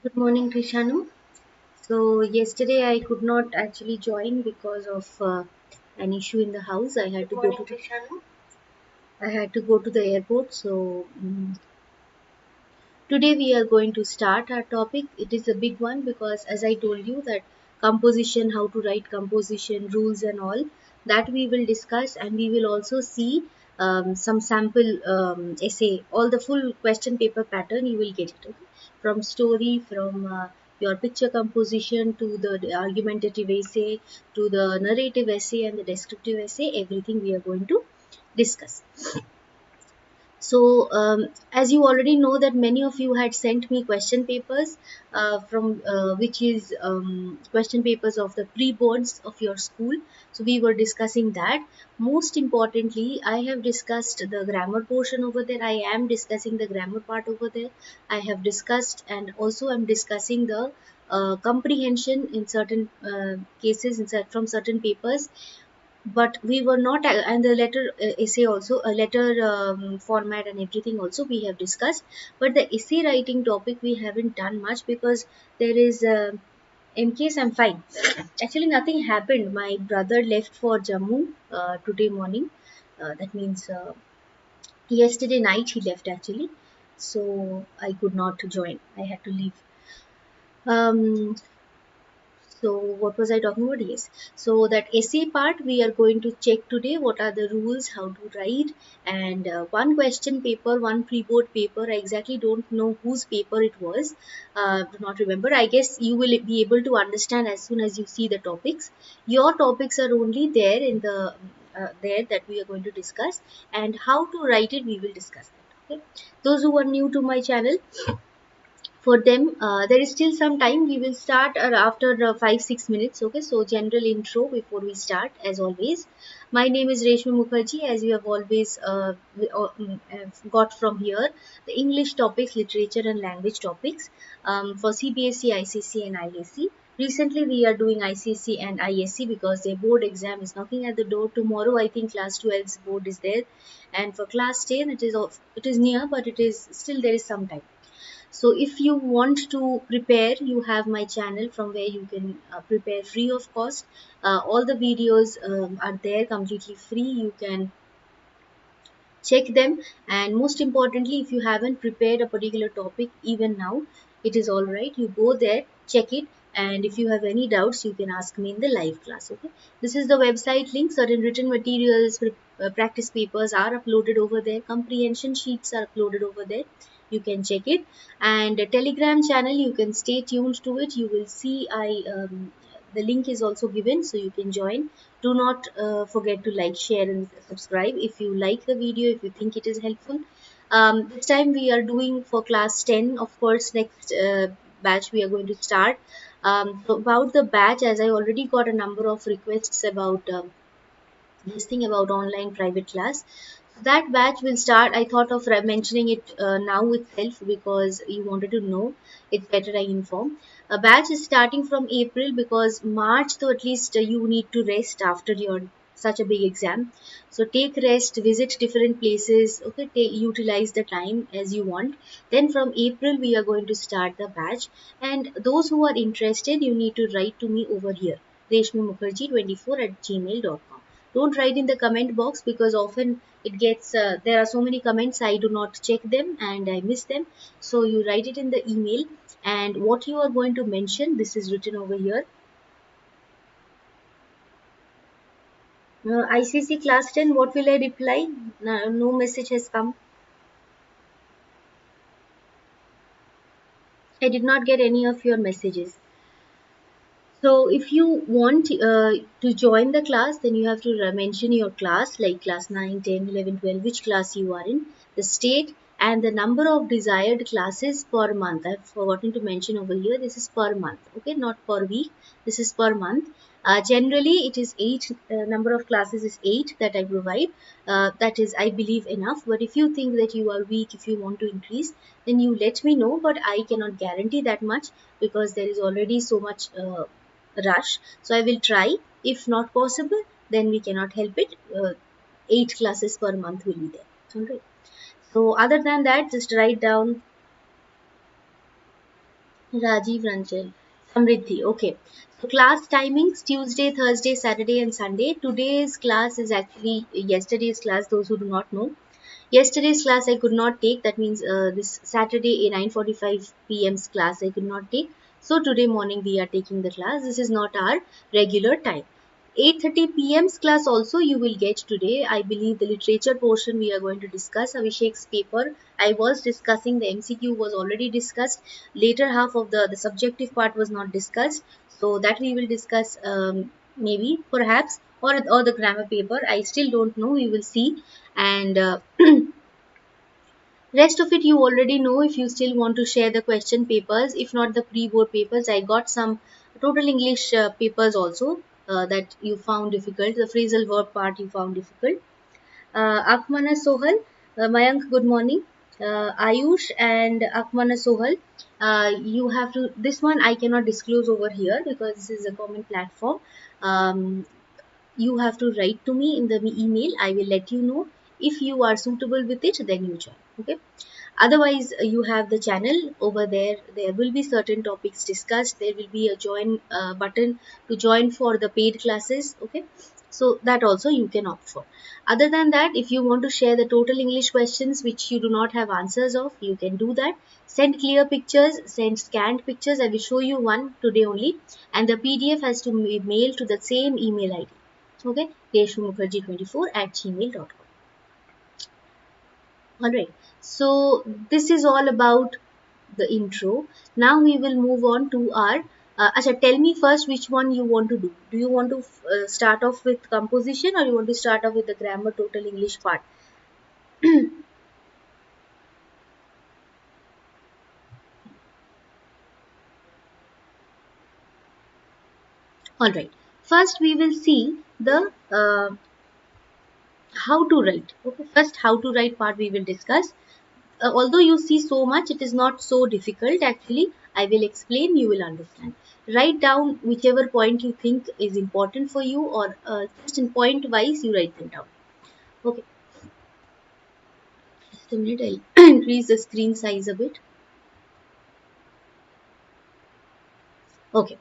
Good morning, Trishanu. So yesterday I could not actually join because of an issue in the house. I had to go to the airport. So today we are going to start our topic. It is a big one because, as I told you, that composition, how to write composition, rules, and all that we will discuss, and we will also see some sample essay. All the full question paper pattern you will get it, okay? From story, from your picture composition to the argumentative essay, to the narrative essay and the descriptive essay. Everything we are going to discuss. So, as you already know that many of you had sent me question papers from which is question papers of the pre-boards of your school. So we were discussing that. Most importantly, I have discussed the grammar portion over there. I am discussing the grammar part over there. I have discussed, and also I'm discussing the comprehension in certain cases from certain papers, but we were not, and the letter essay also, a letter format and everything also we have discussed, but the essay writing topic we haven't done much because there is in case I'm fine. Actually nothing happened. My brother left for Jammu today morning. That means yesterday night he left actually, so I could not join. I had to leave. So what was I talking about? Yes. So that essay part we are going to check today. What are the rules? How to write? And one question paper, one pre-board paper. I exactly don't know whose paper it was. Do not remember. I guess you will be able to understand as soon as you see the topics. Your topics are only there in the there that we are going to discuss, and how to write it we will discuss that. Okay. Those who are new to my channel, for them there is still some time. We will start after 5-6 minutes, okay? So general intro before we start, as always. My name is Reshmi Mukherjee. As you have always have got from here, the English topics, literature and language topics, for CBSE, ICC and ISC. Recently we are doing ICC and ISC because their board exam is knocking at the door. Tomorrow I think class 12's board is there, and for class 10 it is near, but it is still, there is some time. So if you want to prepare, you have my channel from where you can prepare free of cost. All the videos are there completely free. You can check them, and most importantly, if you haven't prepared a particular topic even now, it is all right. You go there, check it, and if you have any doubts you can ask me in the live class, okay? This is the website link. Certain written materials, practice papers are uploaded over there. Comprehension sheets are uploaded over there. You can check it. And a telegram channel, you can stay tuned to it. You will see I the link is also given, so you can join. Do not forget to like, share and subscribe if you like the video, if you think it is helpful. This time we are doing for class 10. Of course, next batch we are going to start. So about the batch, as I already got a number of requests about this thing about online private class, that batch will start. I thought of mentioning it now itself because you wanted to know. It's better I inform. A batch is starting from April because March, though, at least you need to rest after your such a big exam. So take rest, visit different places, okay? Utilize the time as you want. Then from April we are going to start the batch, and those who are interested, you need to write to me over here, Reshmi Mukherjee 24 at gmail.com. Don't write in the comment box because often it gets there are so many comments, I do not check them and I miss them. So you write it in the email, and what you are going to mention, this is written over here. ICC class 10, what will I reply? No message has come. I did not get any of your messages. So if you want to join the class, then you have to mention your class, like class 9, 10, 11, 12, which class you are in, the state, and the number of desired classes per month. I've forgotten to mention over here, this is per month, okay, not per week. This is per month. Generally, it is 8, number of classes is 8 that I provide. That is, I believe, enough. But if you think that you are weak, if you want to increase, then you let me know. But I cannot guarantee that much because there is already so much rush. So I will try. If not possible, then we cannot help it. 8 classes per month will be there. Alright. So other than that, just write down Rajiv Ranjan. Samriddhi. Okay. So class timings Tuesday, Thursday, Saturday, and Sunday. Today's class is actually yesterday's class. Those who do not know. Yesterday's class I could not take. That means this Saturday 9:45 p.m.'s class I could not take. So today morning we are taking the class. This is not our regular time. 8:30 p.m.'s class also you will get today. I believe the literature portion we are going to discuss. Abhishek's paper I was discussing. The MCQ was already discussed. Later half of the subjective part was not discussed. So that we will discuss maybe perhaps or the grammar paper. I still don't know. We will see. And rest of it you already know. If you still want to share the question papers, if not the pre-board papers, I got some total English papers also that you found difficult. The phrasal verb part you found difficult. Akmana Sohal, Mayank, good morning. Ayush and Akmana Sohal, you have to. This one I cannot disclose over here because this is a common platform. Um, you have to write to me in the email. I will let you know if you are suitable with it. Then you join. Okay. Otherwise, you have the channel over there. There will be certain topics discussed. There will be a join button to join for the paid classes. Okay, so that also you can opt for. Other than that, if you want to share the total English questions which you do not have answers of, you can do that. Send clear pictures, send scanned pictures. I will show you one today only, and the PDF has to be mailed to the same email ID. Okay, deshmukherjee24@gmail.com. Alright, so this is all about the intro. Now we will move on to our. Acha, tell me first which one you want to do. Do you want to start off with composition or you want to start off with the grammar total English part? Alright, first we will see the how to write. Okay, first how to write part we will discuss. Although you see so much, it is not so difficult actually. I will explain, you will understand. Write down whichever point you think is important for you, or just in point wise you write them down. Okay, just a minute, I'll increase the screen size a bit. Okay,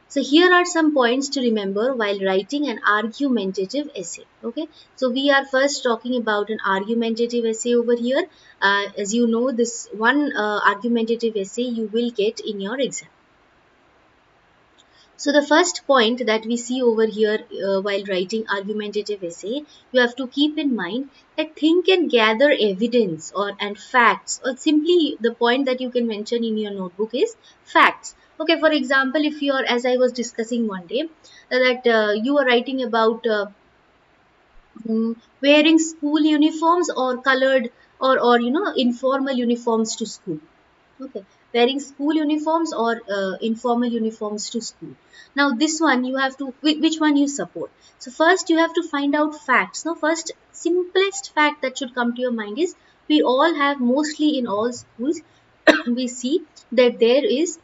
so here are some points to remember while writing an argumentative essay. Okay, so we are first talking about an argumentative essay over here. As you know, this one argumentative essay you will get in your exam. So the first point that we see over here while writing argumentative essay, you have to keep in mind that think and gather evidence or and facts, or simply the point that you can mention in your notebook is facts. Okay, for example, if you are, as I was discussing one day, that you are writing about wearing school uniforms or colored or informal uniforms to school. Okay, wearing school uniforms or informal uniforms to school. Now this one you have to, which one you support. So first you have to find out facts. Now first simplest fact that should come to your mind is we all have, mostly in all schools we see that there is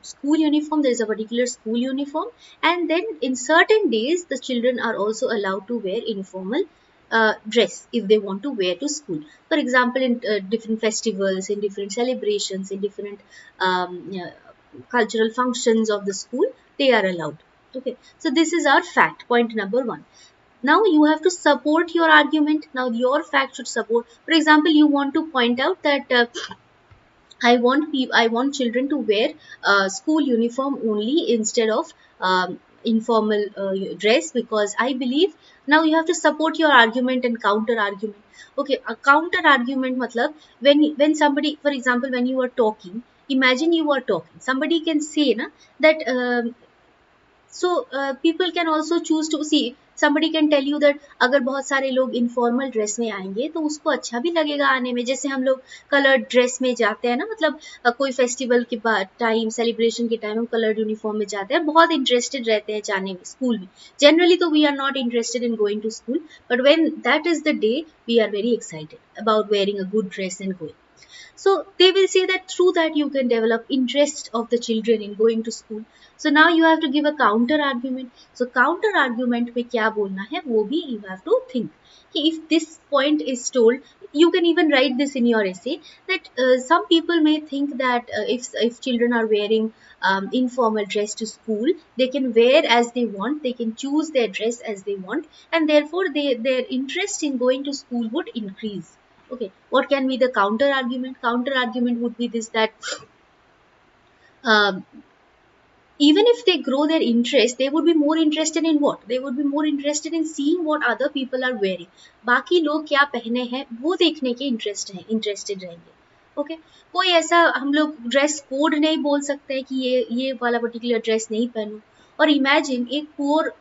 school uniform. There is a particular school uniform, and then in certain days the children are also allowed to wear informal dress if they want to wear to school. For example, in different festivals, in different celebrations, in different cultural functions of the school, they are allowed. Okay, so this is our fact, point number one. Now you have to support your argument. Now your fact should support. For example, you want to point out that I want children to wear school uniform only instead of informal dress, because I believe. Now you have to support your argument and counter argument. Okay, a counter argument matlab when somebody, for example, when you are talking, imagine you are talking, somebody can say na that so people can also choose to see, somebody can tell you that अगर बहुत सारे लोग informal dress में आएंगे तो उसको अच्छा भी लगेगा आने में, जैसे हम लोग colored dress में जाते हैं ना, मतलब कोई festival के बाद टाइम, celebration के टाइम हम colored uniform में जाते हैं, बहुत interested रहते हैं जाने में school में. Generally तो we are not interested in going to school, but when that is the day we are very excited about wearing a good dress and going. So they will say that through that you can develop interest of the children in going to school. So now you have to give a counter argument. So counter argument में क्या बोलना है वो भी you have to think. If this point is told, you can even write this in your essay that some people may think that if children are wearing informal dress to school, they can wear as they want, they can choose their dress as they want, and therefore their interest in going to school would increase. Okay, what can be the counter argument? Counter argument would be this, that um, even if they grow their interest, they would be more interested in what? They would be more interested in seeing what other people are wearing. बाकी लोग क्या पहने हैं वो देखने के interested रहेंगे. Okay, कोई ऐसा हम लोग ड्रेस कोड नहीं बोल सकते कि ये वाला पर्टिकुलर ड्रेस नहीं पहनो. और इमेजिन एक पुअर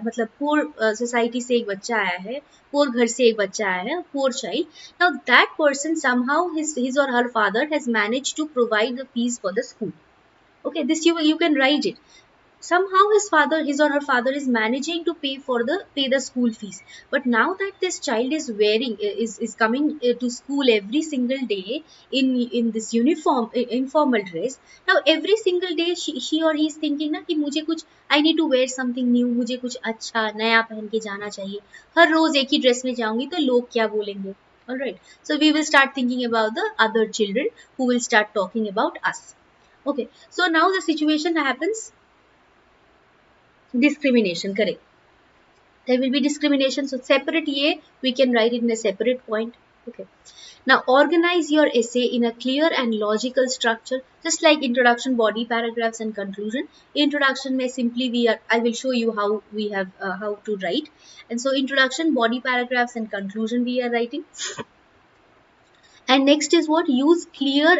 मतलब पुअर सोसाइटी से एक बच्चा आया है, पुअर घर से एक बच्चा आया है, poor child. Now that person somehow his or her father has managed to provide the fees for the school. Okay, this you can write it. Somehow his or her father is managing to pay the school fees. But now that this child is wearing is coming to school every single day in this informal dress. Now every single day she or he is thinking ना कि मुझे कुछ, I need to wear something new, मुझे कुछ अच्छा नया पहन के जाना चाहिए. हर रोज एक ही ड्रेस में जाऊंगी तो लोग क्या बोलेंगे. Alright, so we will start thinking about the other children who will start talking about us. Okay, so now the situation happens discrimination, correct? There will be discrimination, so separate ye we can write it in a separate point. Okay, now organize your essay in a clear and logical structure, just like introduction, body paragraphs and conclusion. Introduction may simply I will show you how we have how to write. And so introduction, body paragraphs and conclusion we are writing. And next is what? Use clear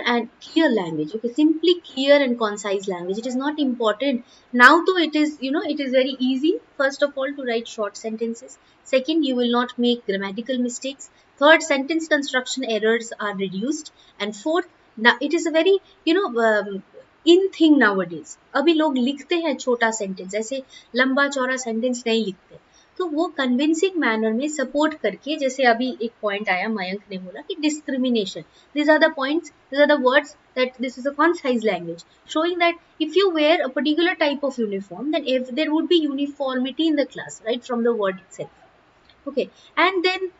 language. Okay, simply clear and concise language. It is not important. Now though it is, it is very easy, first of all, to write short sentences. Second, you will not make grammatical mistakes. Third, sentence construction errors are reduced. And fourth, now it is a very, in thing nowadays. अभी लोग लिखते हैं छोटा sentence, ऐसे लंबा चौड़ा sentence नहीं लिखते. तो वो कन्विंसिंग मैनर में सपोर्ट करके, जैसे अभी एक पॉइंट आया मयंक ने बोला कि discrimination, this are the points, this are the words that this is a concise language, showing that if you wear a particular type of uniform, then if there would be uniformity in the class, right, from the word itself. Okay, and then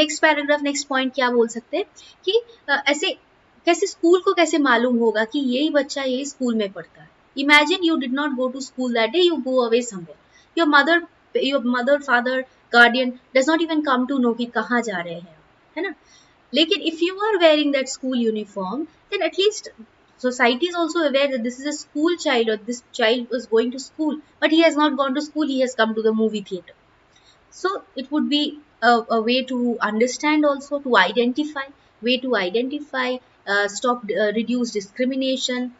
next paragraph, next point क्या बोल सकते हैं कि ऐसे कैसे school को कैसे मालूम होगा कि यही बच्चा यही स्कूल में पढ़ता है. Imagine you did not go to school that day, you go away somewhere. Your mother, father, guardian does not even come to know कि कहाँ जा रहे हैं, है ना. लेकिन if you are wearing that school uniform, then at least society is also aware that this is a school child, or this child was going to school, but he has not gone to school, he has come to the movie theater. So it would be a way to understand, also to identify, reduce discrimination,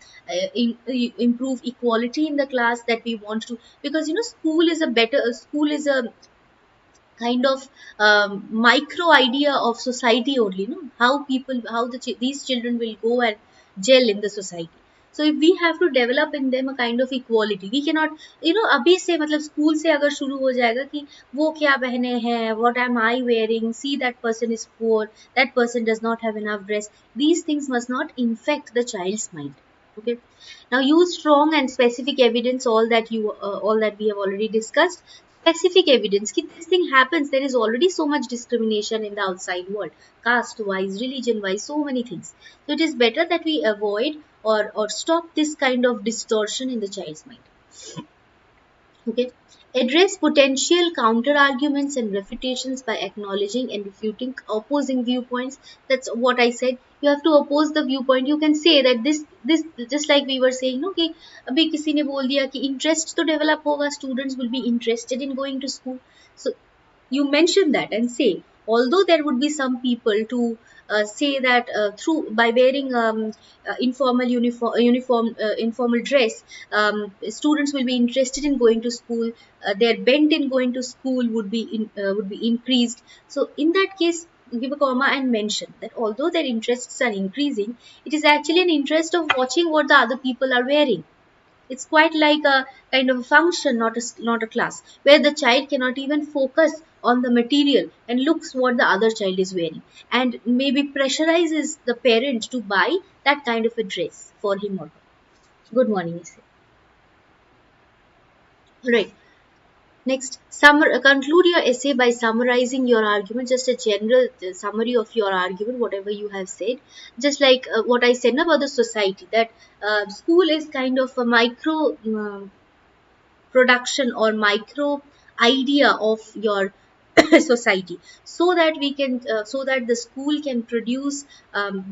improve equality in the class that we want to, because school is a kind of micro idea of society only, no? These children will go and gel in the society. So if we have to develop in them a kind of equality, we cannot, अभी से मतलब school से अगर शुरू हो जाएगा कि वो क्या पहने हैं, what am I wearing, see that person is poor, that person does not have enough dress, these things must not infect the child's mind. Okay, now use strong and specific evidence, all that we have already discussed. Specific evidence कि this thing happens, there is already so much discrimination in the outside world, caste wise, religion wise, so many things. So it is better that we avoid or stop this kind of distortion in the child's mind. Okay, address potential counter arguments and refutations by acknowledging and refuting opposing viewpoints. That's what I said. You have to oppose the viewpoint. You can say that this just like we were saying, no, कि अभी किसी ने बोल दिया कि interest तो develop होगा, students will be interested in going to school. So you mention that and say, although there would be some people to say that through by wearing informal dress, students will be interested in going to school, their bent in going to school would be increased. So in that case, give a comma and mention that although their interests are increasing, it is actually an interest of watching what the other people are wearing. It's quite like a kind of a function, not a class, where the child cannot even focus on the material and looks what the other child is wearing, and maybe pressurizes the parent to buy that kind of a dress for him or her. Good morning, Issa. Right. Next, conclude your essay by summarizing your argument, just a general summary of your argument, whatever you have said. Just like what I said about the society, that school is kind of a micro production or micro idea of your society, so that we can so that the school can produce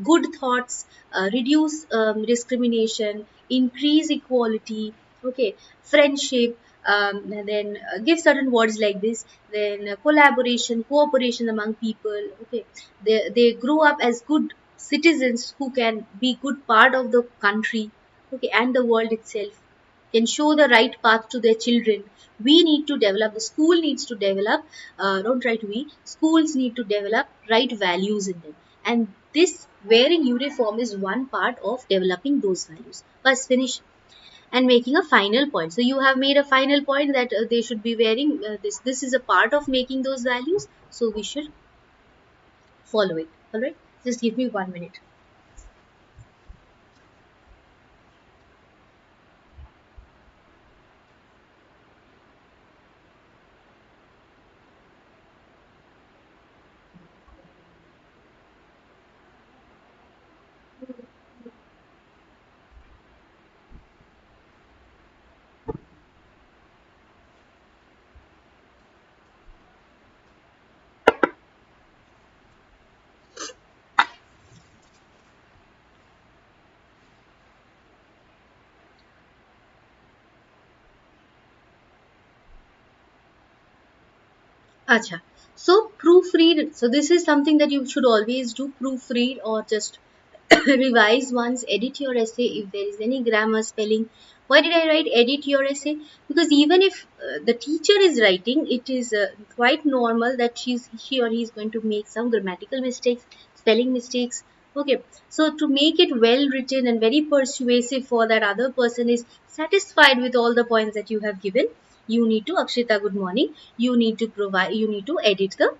good thoughts, reduce discrimination, increase equality, okay, friendship, and then give certain words like this, then collaboration, cooperation among people, okay, they grow up as good citizens who can be good part of the country, okay, and the world itself, can show the right path to their children. We need to develop, the school needs to develop, don't try to we, schools need to develop right values in them. And this wearing uniform is one part of developing those values. Let's finish and making a final point. So you have made a final point that they should be wearing this. This is a part of making those values. So we should follow it. All right. Just give me 1 minute. Acha. So proofread. So this is something that you should always do. Proofread or just revise once, edit your essay if there is any grammar, spelling. Why did I write edit your essay? Because even if the teacher is writing, it is quite normal that she or he is going to make some grammatical mistakes, spelling mistakes. Okay, so to make it well written and very persuasive for that other person is satisfied with all the points that you have given, you need to, Akshita, good morning, you need to edit the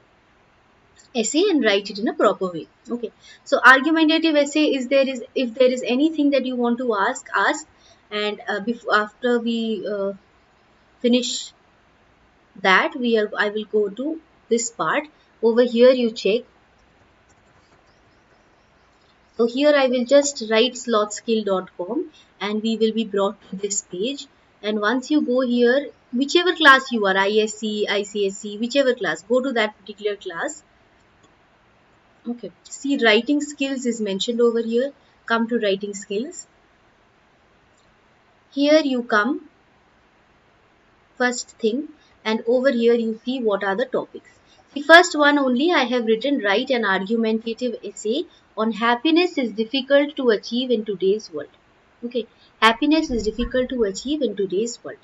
essay and write it in a proper way. Okay, so argumentative essay is, there is, if there is anything that you want to ask, and before, after we finish that, I will go to this part. Over here you check. So here I will just write slothskill.com and we will be brought to this page. And once you go here, whichever class you are, ISC, ICSC, whichever class, go to that particular class. Okay, see, writing skills is mentioned over here. Come to writing skills. Here you come, first thing, and over here you see what are the topics. The first one only I have written, write an argumentative essay on happiness is difficult to achieve in today's world. Okay, happiness is difficult to achieve in today's world.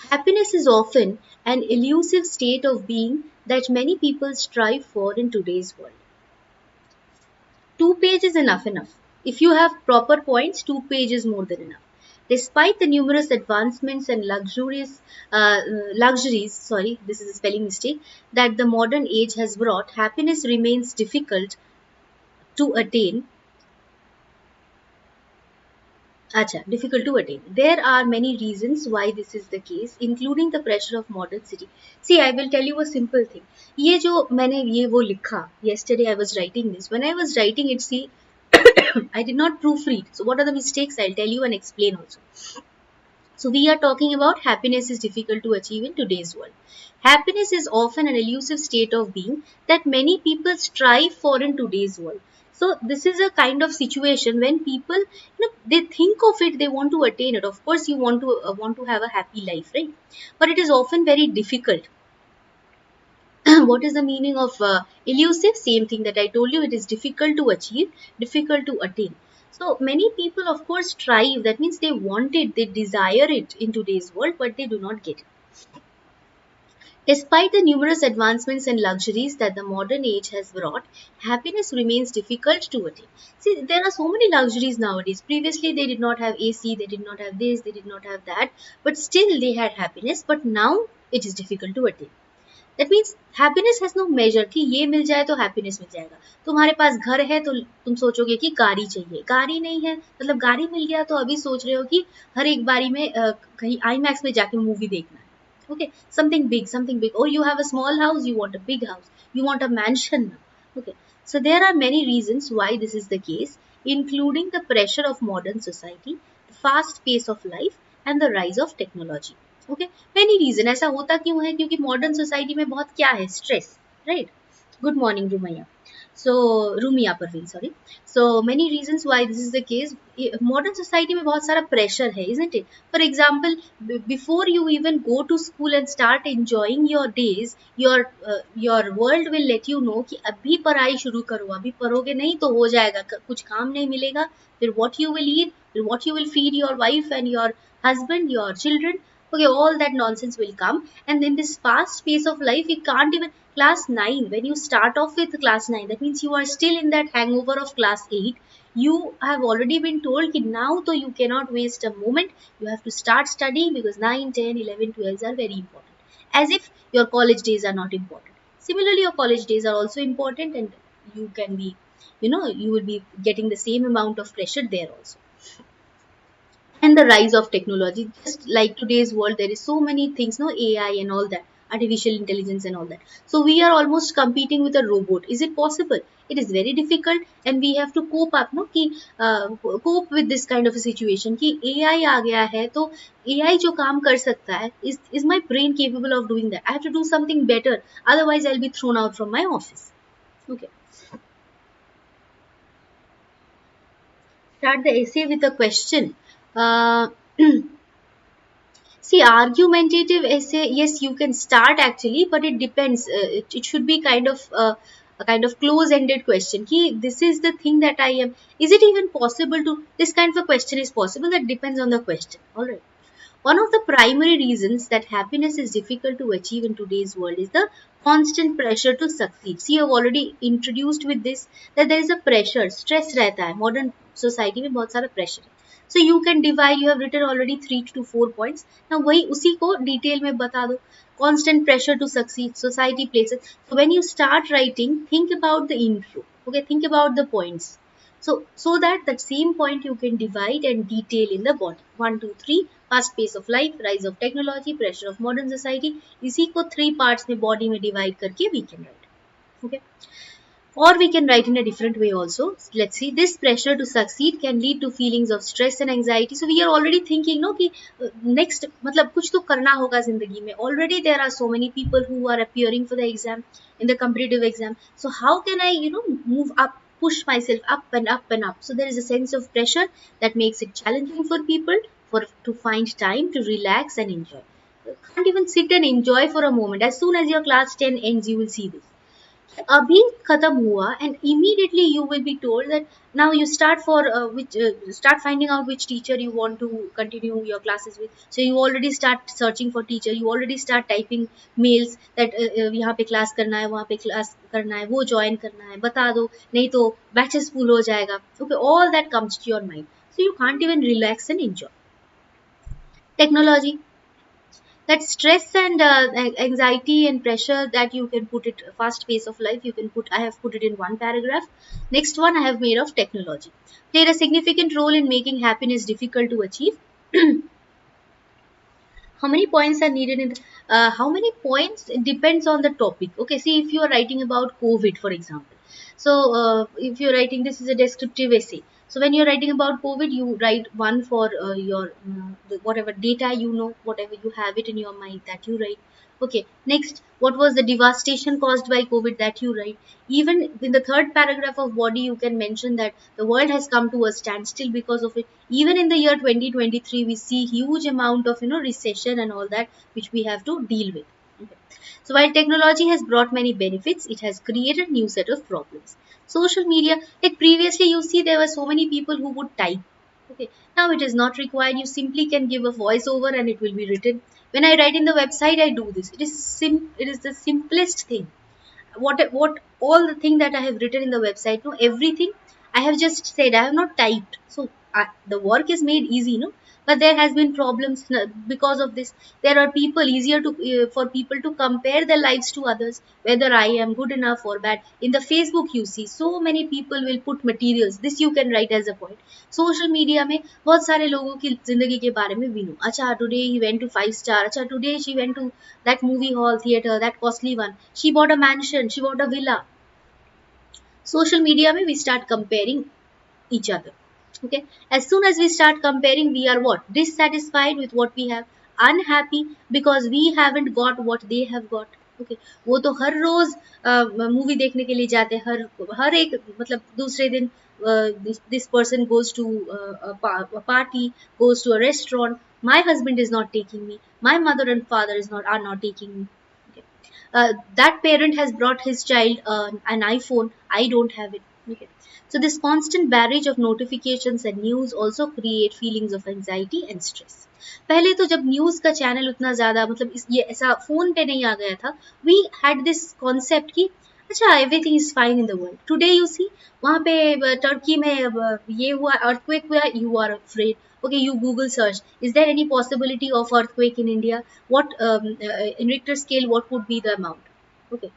Happiness is often an elusive state of being that many people strive for in today's world. 2 pages enough. If you have proper points, 2 pages more than enough. Despite the numerous advancements and luxuries, sorry, this is a spelling mistake, that the modern age has brought, happiness remains difficult to attain. Acha, difficult to attain. There are many reasons why this is the case, including the pressure of modern city. See, I will tell you a simple thing. ये जो मैंने ये वो लिखा, yesterday I was writing this. When I was writing it, see, I did not proofread. So what are the mistakes? I'll tell you and explain also. So we are talking about happiness is difficult to achieve in today's world. Happiness is often an elusive state of being that many people strive for in today's world. So this is a kind of situation when people, they think of it, they want to attain it. Of course, you want to have a happy life, right? But it is often very difficult. What is the meaning of elusive? Same thing that I told you, it is difficult to achieve, difficult to attain. So many people, of course, strive. That means they want it, they desire it in today's world, but they do not get it. Despite the numerous advancements and luxuries that the modern age has brought, happiness remains difficult to attain. See, there are so many luxuries nowadays. Previously, they did not have AC, they did not have this, they did not have that, but still they had happiness. But now it is difficult to attain. That means happiness has no measure कि ये मिल जाए तो happiness मिल जाएगा. तुम्हारे पास घर है तो तुम सोचोगे कि गाड़ी चाहिए, गाड़ी नहीं है मतलब गाड़ी मिल गया तो अभी सोच रहे हो कि हर एक बारी में कहीं आई मैक्स में जाके मूवी देखना है. Okay, something big, or you have a small house, you want a big house, you want a mansion now. Okay, so there are many reasons why this is the case, including the pressure of modern society, the fast pace of life, and the rise of technology. Okay, many reason. ऐसा होता क्यों है? क्योंकि modern society में बहुत क्या है, stress, right. Good morning Rumaiya. So Rumia Parveen, sorry. So many reasons why this is the case. Modern society में बहुत सारा pressure है, isn't it? For example, before you even go to school and start enjoying your days, your world will let you know कि अभी पढ़ाई शुरू करो, अभी पढ़ोगे नहीं तो हो जाएगा, कुछ काम नहीं मिलेगा, फिर what you will eat, फिर what you will feed your wife and your husband, your children. Okay, all that nonsense will come, and in this fast pace of life, you can't even class 9, when you start off with class 9, that means you are still in that hangover of class 8. You have already been told that now so you cannot waste a moment, you have to start studying because 9, 10, 11, 12 are very important, as if your college days are not important. Similarly, your college days are also important, and you can be, you will be getting the same amount of pressure there also. And the rise of technology, just like today's world, there is so many things, no, AI and all that, artificial intelligence and all that. So we are almost competing with a robot. Is it possible? It is very difficult, and we have to cope up, no, कि cope with this kind of a situation कि AI आ गया है तो AI जो काम कर सकता है, is my brain capable of doing that? I have to do something better, otherwise I'll be thrown out from my office. Okay, start the essay with a question. uh, See, argumentative essay, yes, you can start actually, but it depends. It should be kind of a kind of close-ended question. Ki, this is the thing that I am. Is it even possible to? This kind of a question is possible. That depends on the question. All right. One of the primary reasons that happiness is difficult to achieve in today's world is the constant pressure to succeed. See, you have already introduced with this that there is a pressure, stress रहता है. Modern society में बहुत सारा pressure है. So you can divide. You have written already 3 to 4 points. Now वही उसी को detail में बता दो. Constant pressure to succeed, society places. So when you start writing, think about the intro. Okay, think about the points. So that same point you can divide and detail in the body. 1, 2, 3. Fast pace of life, rise of technology, pressure of modern society. इसी को 3 parts में body में divide करके we can write. Okay. Or we can write in a different way also. Let's see. This pressure to succeed can lead to feelings of stress and anxiety. So we are already thinking, no, कि next मतलब कुछ तो करना होगा जिंदगी में. Already there are so many people who are appearing for the exam, in the competitive exam. So how can I, move up, push myself up and up and up? So there is a sense of pressure that makes it challenging for people to find time to relax and enjoy. You can't even sit and enjoy for a moment. As soon as your class 10 ends, you will see this. अभी खत्म हुआ and immediately you will be told that now you start for start finding out which teacher you want to continue your classes with. So you already start searching for teacher, you already start typing mails that यहाँ पे class करना है, वहाँ पे class करना है, वो join करना है, बता दो नहीं तो बैचेस फुल हो जाएगा. Okay, all that comes to your mind, so you can't even relax and enjoy. Technology, that stress and anxiety and pressure that you can put it, fast pace of life, you can put, I have put it in one paragraph. Next one I have made of technology played a significant role in making happiness difficult to achieve. How many points are needed in how many points, it depends on the topic. Okay, see, if you are writing about COVID, for example, so if you're writing, this is a descriptive essay. So when you're writing about COVID, you write one for your whatever data, whatever you have it in your mind, that you write. Okay, next, what was the devastation caused by COVID, that you write. Even in the third paragraph of body, you can mention that the world has come to a standstill because of it. Even in the year 2023, we see huge amount of recession and all that, which we have to deal with. Okay. So while technology has brought many benefits, it has created new set of problems. Social media, like previously you see there were so many people who would type. Okay, now it is not required. You simply can give a voiceover and it will be written. When I write in the website, I do this. It is the simplest thing. What all the thing that I have written in the website, no, everything I have just said. I have not typed. So the work is made easy, no. But there has been problems because of this. There are people easier to for people to compare their lives to others, whether I am good enough or bad. In the Facebook, you see so many people will put materials. This you can write as a point. Social media में बहुत सारे लोगों की जिंदगी के बारे में भी नो. अच्छा, today he went to 5 star. अच्छा, today she went to that movie hall theater, that costly one. She bought a mansion, she bought a villa. Social media mein we start comparing each other. Okay, as soon as we start comparing, we are what? Dissatisfied with what we have, unhappy because we haven't got what they have got. Okay, वो तो हर रोज movie देखने के लिए जाते हैं. हर एक मतलब दूसरे दिन this person goes to a party, goes to a restaurant. My husband is not taking me, my mother and father are not taking me. Okay. That parent has brought his child an iPhone, I don't have it. Okay. So this constant barrage of notifications and news also create feelings of anxiety and stress. पहले तो जब news का channel उतना ज्यादा मतलब ये ऐसा phone पे नहीं आ गया था, वी हैड दिस कॉन्सेप्ट कि अच्छा everything is fine in the world. Today you see वहाँ पे टर्की में ये हुआ, अर्थक्वेक हुआ, you are afraid. Okay, you Google search, is there any possibility of earthquake in India? What in Richter scale, what would be the amount? Okay,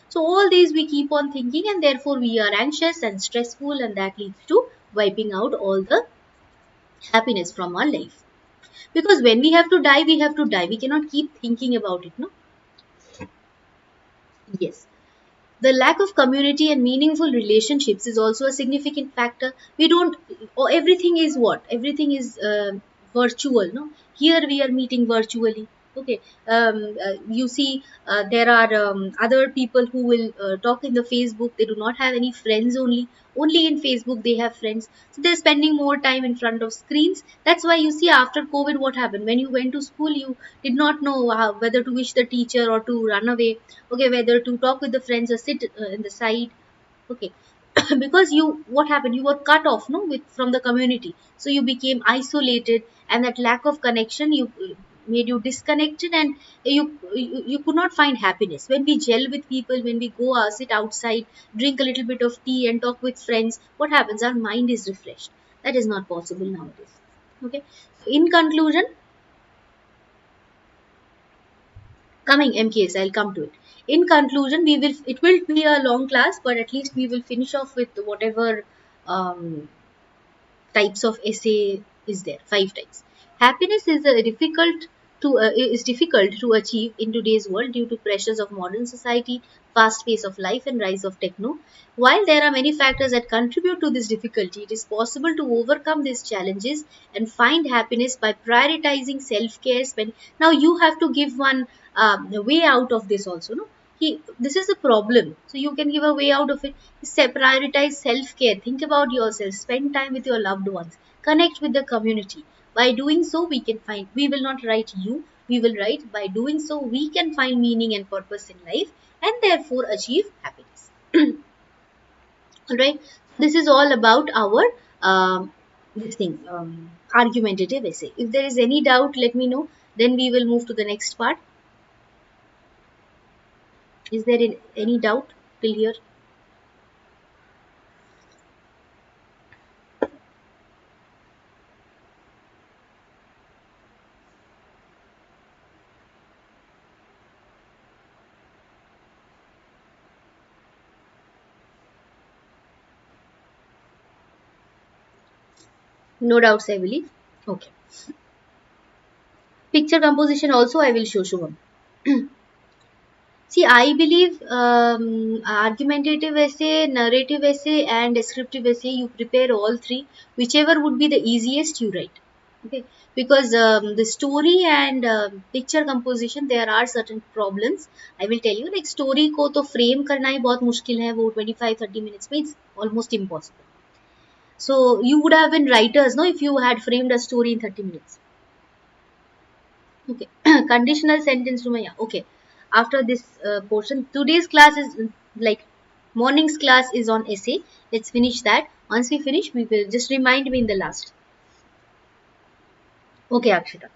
so all these we keep on thinking, and therefore we are anxious and stressful, and that leads to wiping out all the happiness from our life. Because when we have to die, we have to die. We cannot keep thinking about it, no? Yes. The lack of community and meaningful relationships is also a significant factor. We don't, or everything is what? Everything is virtual, no? Here we are meeting virtually. Okay, you see, there are other people who will talk in the Facebook. They do not have any friends. Only in Facebook they have friends. So they're spending more time in front of screens. That's why you see after COVID, what happened? When you went to school, you did not know whether to wish the teacher or to run away. Okay, whether to talk with the friends or sit in the side. Okay, because you, what happened, you were cut off, no, with from the community, so you became isolated, and that lack of connection you made you disconnected, and you could not find happiness. When we gel with people, when we go sit outside, drink a little bit of tea and talk with friends, what happens? Our mind is refreshed. That is not possible nowadays. Okay, in conclusion, coming MKS, I'll come to it. In conclusion, it will be a long class, but at least we will finish off with whatever types of essay is there. 5 types. Happiness is difficult to achieve in today's world due to pressures of modern society, fast pace of life, and rise of techno. While there are many factors that contribute to this difficulty, it is possible to overcome these challenges and find happiness by prioritizing self-care. Now you have to give one way out of this also, no? This is a problem, so you can give a way out of it. Prioritize self-care, think about yourself, spend time with your loved ones, connect with the community. By doing so, we will not write you, we will write, by doing so we can find meaning and purpose in life, and therefore achieve happiness. All right, this is all about our argumentative essay. If there is any doubt, let me know, then we will move to the next part. Is there any doubt till here? No doubts, I believe. Okay. Picture composition also I will show Shubham. See, I believe argumentative essay, narrative essay, and descriptive essay, you prepare all three. Whichever would be the easiest, you write. Okay, because the story and picture composition, there are certain problems. I will tell you, like story को तो frame करना ही बहुत मुश्किल है, वो 25-30 minutes में it's almost impossible. So you would have been writers, no, if you had framed a story in 30 minutes. Okay, conditional sentence to my, okay. After this portion, today's class is like morning's class is on essay. Let's finish that. Once we finish, we will just remind me in the last. Okay, Akshita.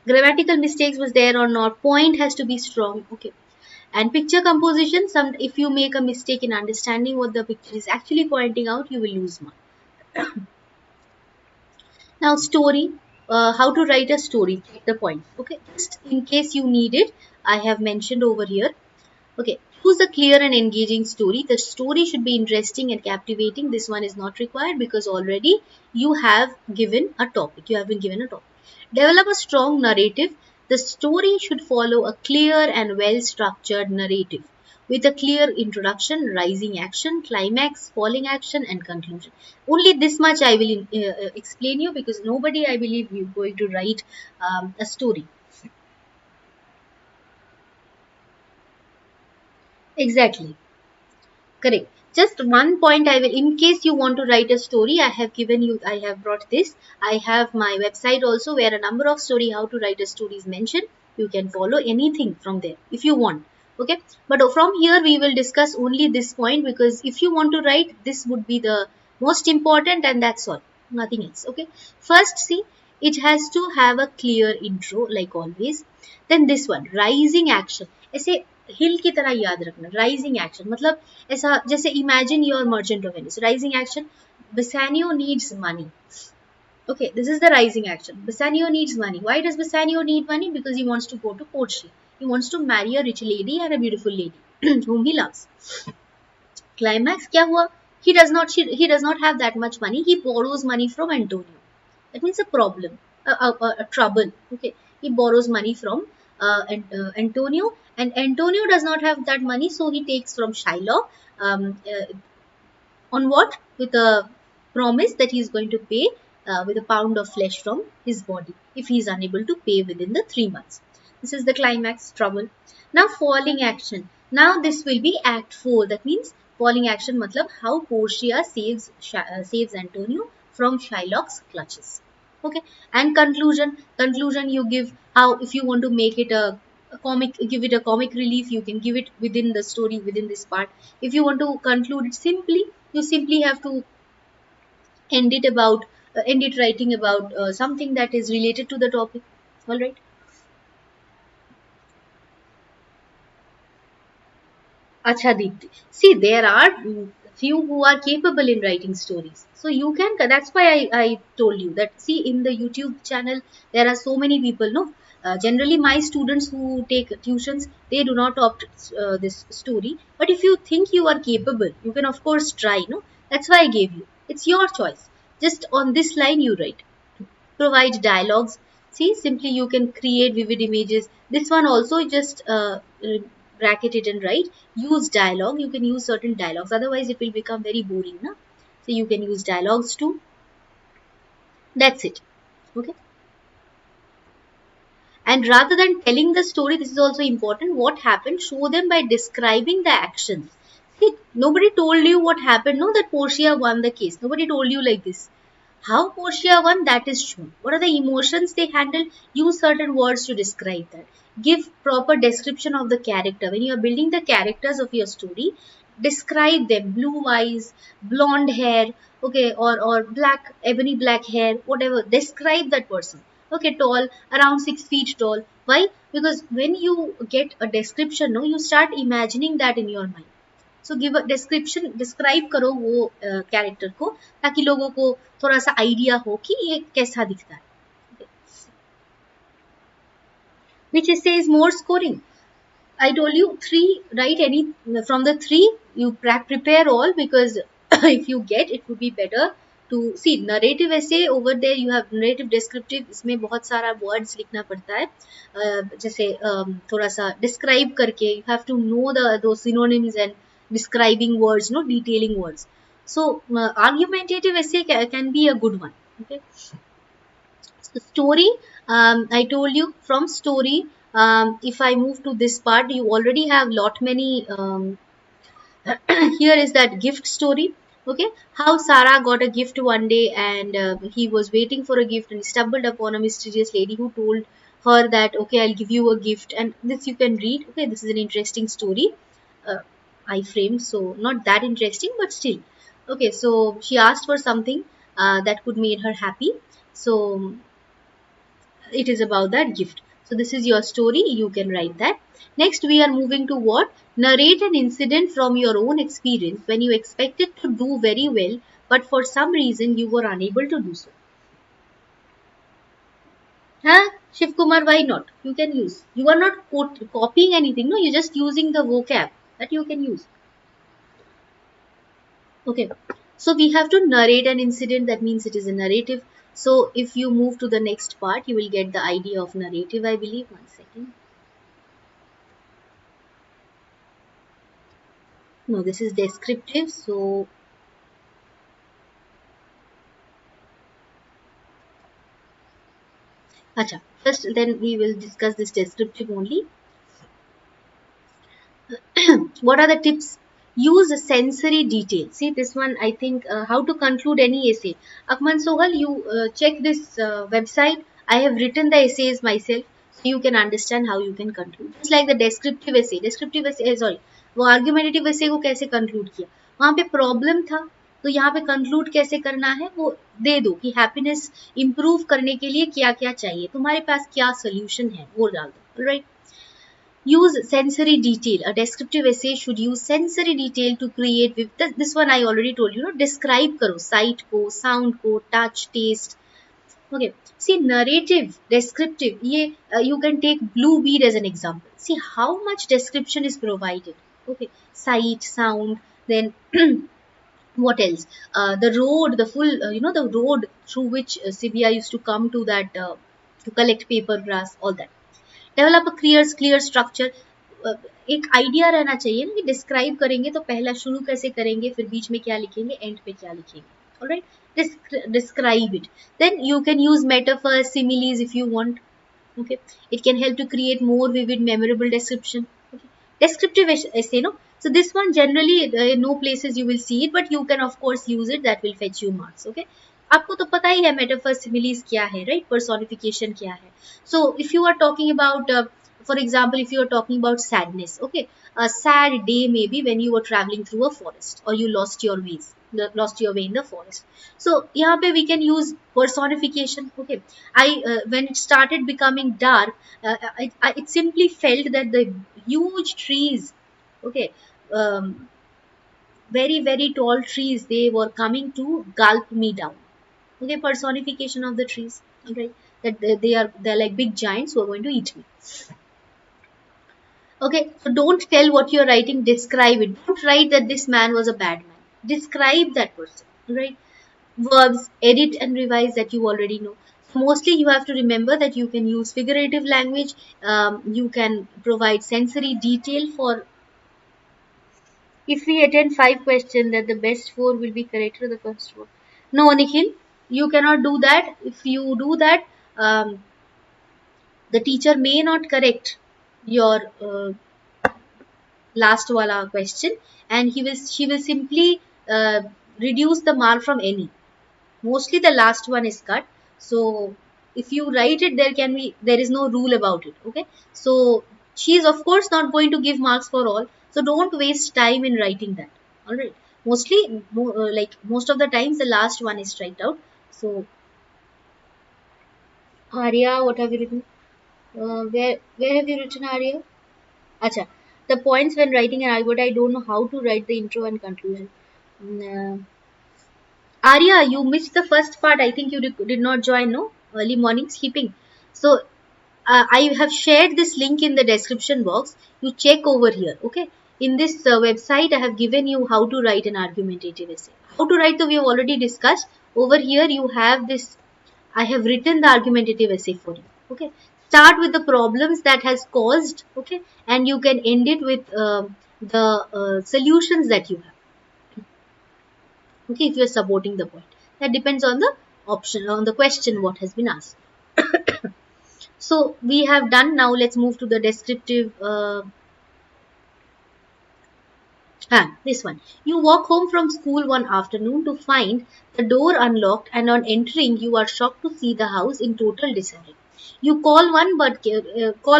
Grammatical mistakes was there or not? Point has to be strong. Okay. And picture composition, some if you make a mistake in understanding what the picture is actually pointing out, you will lose mark. Now, story, how to write a story, check the points. Okay, just in case you need it, I have mentioned over here. Okay, choose a clear and engaging story. The story should be interesting and captivating. This one is not required because already you have given a topic. You have been given a topic. Develop a strong narrative. The story should follow a clear and well structured narrative with a clear introduction, rising action, climax, falling action, and conclusion. Only this much I will explain you because nobody, I believe, is going to write a story. Exactly. Correct. Just one point I will, in case you want to write a story, I have given you, I have brought this. I have my website also where a number of story, how to write a story is mentioned. You can follow anything from there if you want. Okay. But from here we will discuss only this point because if you want to write, this would be the most important and that's all. Nothing else. Okay. First, see, it has to have a clear intro like always. Then this one, rising action. ऐसे हिल की तरह याद रखना rising action मतलब ऐसा जैसे imagine your merchant of Venice rising action Bassanio needs money. Okay, this is the rising action. Bassanio needs money. Why does Bassanio need money? Because he wants to go to Portia. He wants to marry a rich lady and a beautiful lady whom he loves. Climax क्या हुआ? He does not have that much money. He borrows money from Antonio. That means a problem, a trouble. Okay, he borrows money from Antonio, and Antonio does not have that money, so he takes from Shylock. On what? With a promise that he is going to pay with a pound of flesh from his body if he is unable to pay within the 3 months. This is the climax trouble. Now falling action. Now this will be act 4. That means falling action matlab how Portia saves Antonio from Shylock's clutches. Okay, and conclusion you give how if you want to make it a comic, give it a comic relief, you can give it within the story within this part. If you want to conclude it simply, you simply have to end it writing about something that is related to the topic. All right. Acha Deepti. See, there are few who are capable in writing stories. So you can, that's why I told you that, see, in the YouTube channel, there are so many people, no? Generally, my students who take tuitions, they do not opt this story. But if you think you are capable, you can, of course, try, no? That's why I gave you. It's your choice. Just on this line, you write. Provide dialogues. See, simply you can create vivid images. This one also just bracket it and write. Use dialogue. You can use certain dialogues. Otherwise, it will become very boring. Na? So you can use dialogues too. That's it. Okay. And rather than telling the story, this is also important. What happened? Show them by describing the actions. See, nobody told you what happened. No, that Portia won the case. Nobody told you like this. How Portia won, that is shown. What are the emotions they handle? Use certain words to describe that. Give proper description of the character. When you are building the characters of your story, describe them. Blue eyes, blonde hair, okay, or black, ebony black hair, whatever. Describe that person. Okay, tall, around 6 feet tall. Why? Because when you get a description, no, you start imagining that in your mind. So give a description describe करो वो character को ताकि लोगों को थोड़ा सा idea हो कि ये कैसा दिखता है which essay is more scoring. I told you three, write any from the three. You prepare all because if you get, it would be better to see narrative essay. Over there you have narrative descriptive. इसमें बहुत सारा words लिखना पड़ता है जैसे थोड़ा सा describe करके you have to know those synonyms and describing words, no, detailing words. So argumentative essay can be a good one. Okay. Story, I told you from story, if I move to this part, you already have lot many here is that gift story. Okay, how Sarah got a gift one day and he was waiting for a gift and stumbled upon a mysterious lady who told her that okay, I'll give you a gift, and this you can read. Okay, this is an interesting story. uh, I framed, so not that interesting but still okay. So she asked for something that could make her happy. So it is about that gift. So this is your story, you can write that. Next we are moving to what? Narrate an incident from your own experience when you expected to do very well, but for some reason you were unable to do so. Huh? Shiv Kumar, why not? You can use. You are not copying anything, no, you're just using the vocab that you can use. Okay. So we have to narrate an incident, that means it is a narrative. So if you move to the next part, you will get the idea of narrative, I believe. One second. No, this is descriptive. So, acha. First, then we will discuss this descriptive only. What are the tips? Use a sensory detail. See this one, I think, how to conclude any essay. Akman Sohal, you check this website. I have written the essays myself, so you can understand how you can conclude. It's like the descriptive essay. Descriptive essay, sorry, वो argumentative essay को कैसे conclude किया? वहाँ पे problem था, तो यहाँ पे conclude कैसे करना है वो दे दो कि happiness improve करने के लिए क्या क्या चाहिए, तुम्हारे पास क्या solution है वो डाल दो, right? Use sensory detail. A descriptive essay should use sensory detail to create. This one I already told you. Describe karo. Sight ko, sound ko, touch, taste. Okay. See, narrative, descriptive. You can take Blue Bead as an example. See how much description is provided. Okay. Sight, sound. Then what else? The road, the full, the road through which Sibia used to come to that to collect paper grass. All that. Develop a clear structure. एक idea रहना चाहिए ना कि describe करेंगे तो पहला शुरू कैसे करेंगे, फिर बीच में क्या लिखेंगे, एंड पे क्या लिखेंगे. Alright, describe it. Then you can use metaphor, similes if you want. Okay, it can help to create more vivid, memorable description. Okay. Descriptive essay, no. So this one generally in no places you will see it, but you can of course use it. That will fetch you marks. Okay. आपको तो पता ही है metaphor similes क्या है, right? Personification क्या है. So if you are talking about, for example, if you are talking about sadness, okay, a sad day maybe when you were traveling through a forest or you lost your way in the forest. So यहाँ पे we can use personification. Okay, when it started becoming dark, it simply felt that the huge trees, okay, very very tall trees, they were coming to gulp me down. Okay, personification of the trees. Okay, that they're like big giants who are going to eat me. Okay, so don't tell what you're writing, describe it. Don't write that this man was a bad man. Describe that person, right? Verbs, edit and revise, that you already know. So mostly you have to remember that you can use figurative language. You can provide sensory detail for. If we attend 5 questions, that the best 4 will be correct or the first 4. No, Nikhil, you cannot do that. If you do that, the teacher may not correct your last wala question, and she will simply reduce the mark from any. Mostly the last one is cut. So if you write it, there is no rule about it. Okay, so she is of course not going to give marks for all, so don't waste time in writing that. All right, mostly like most of the times the last one is striked out. So Arya, what have you written? Where have you written, Arya? Acha, the points when writing an argument, I don't know how to write the intro and conclusion. Arya, you missed the first part. I think you did not join, no? Early morning skipping. So, I have shared this link in the description box. You check over here, okay? In this website, I have given you how to write an argumentative essay. How to write, we have already discussed. Over here, you have this. I have written the argumentative essay for you, okay? Start with the problems that has caused, okay? And you can end it with the solutions that you have. Okay, if you are supporting the point, that depends on the option, on the question what has been asked. So we have done. Now let's move to the descriptive. This one. You walk home from school one afternoon to find the door unlocked, and on entering you are shocked to see the house in total disarray. You call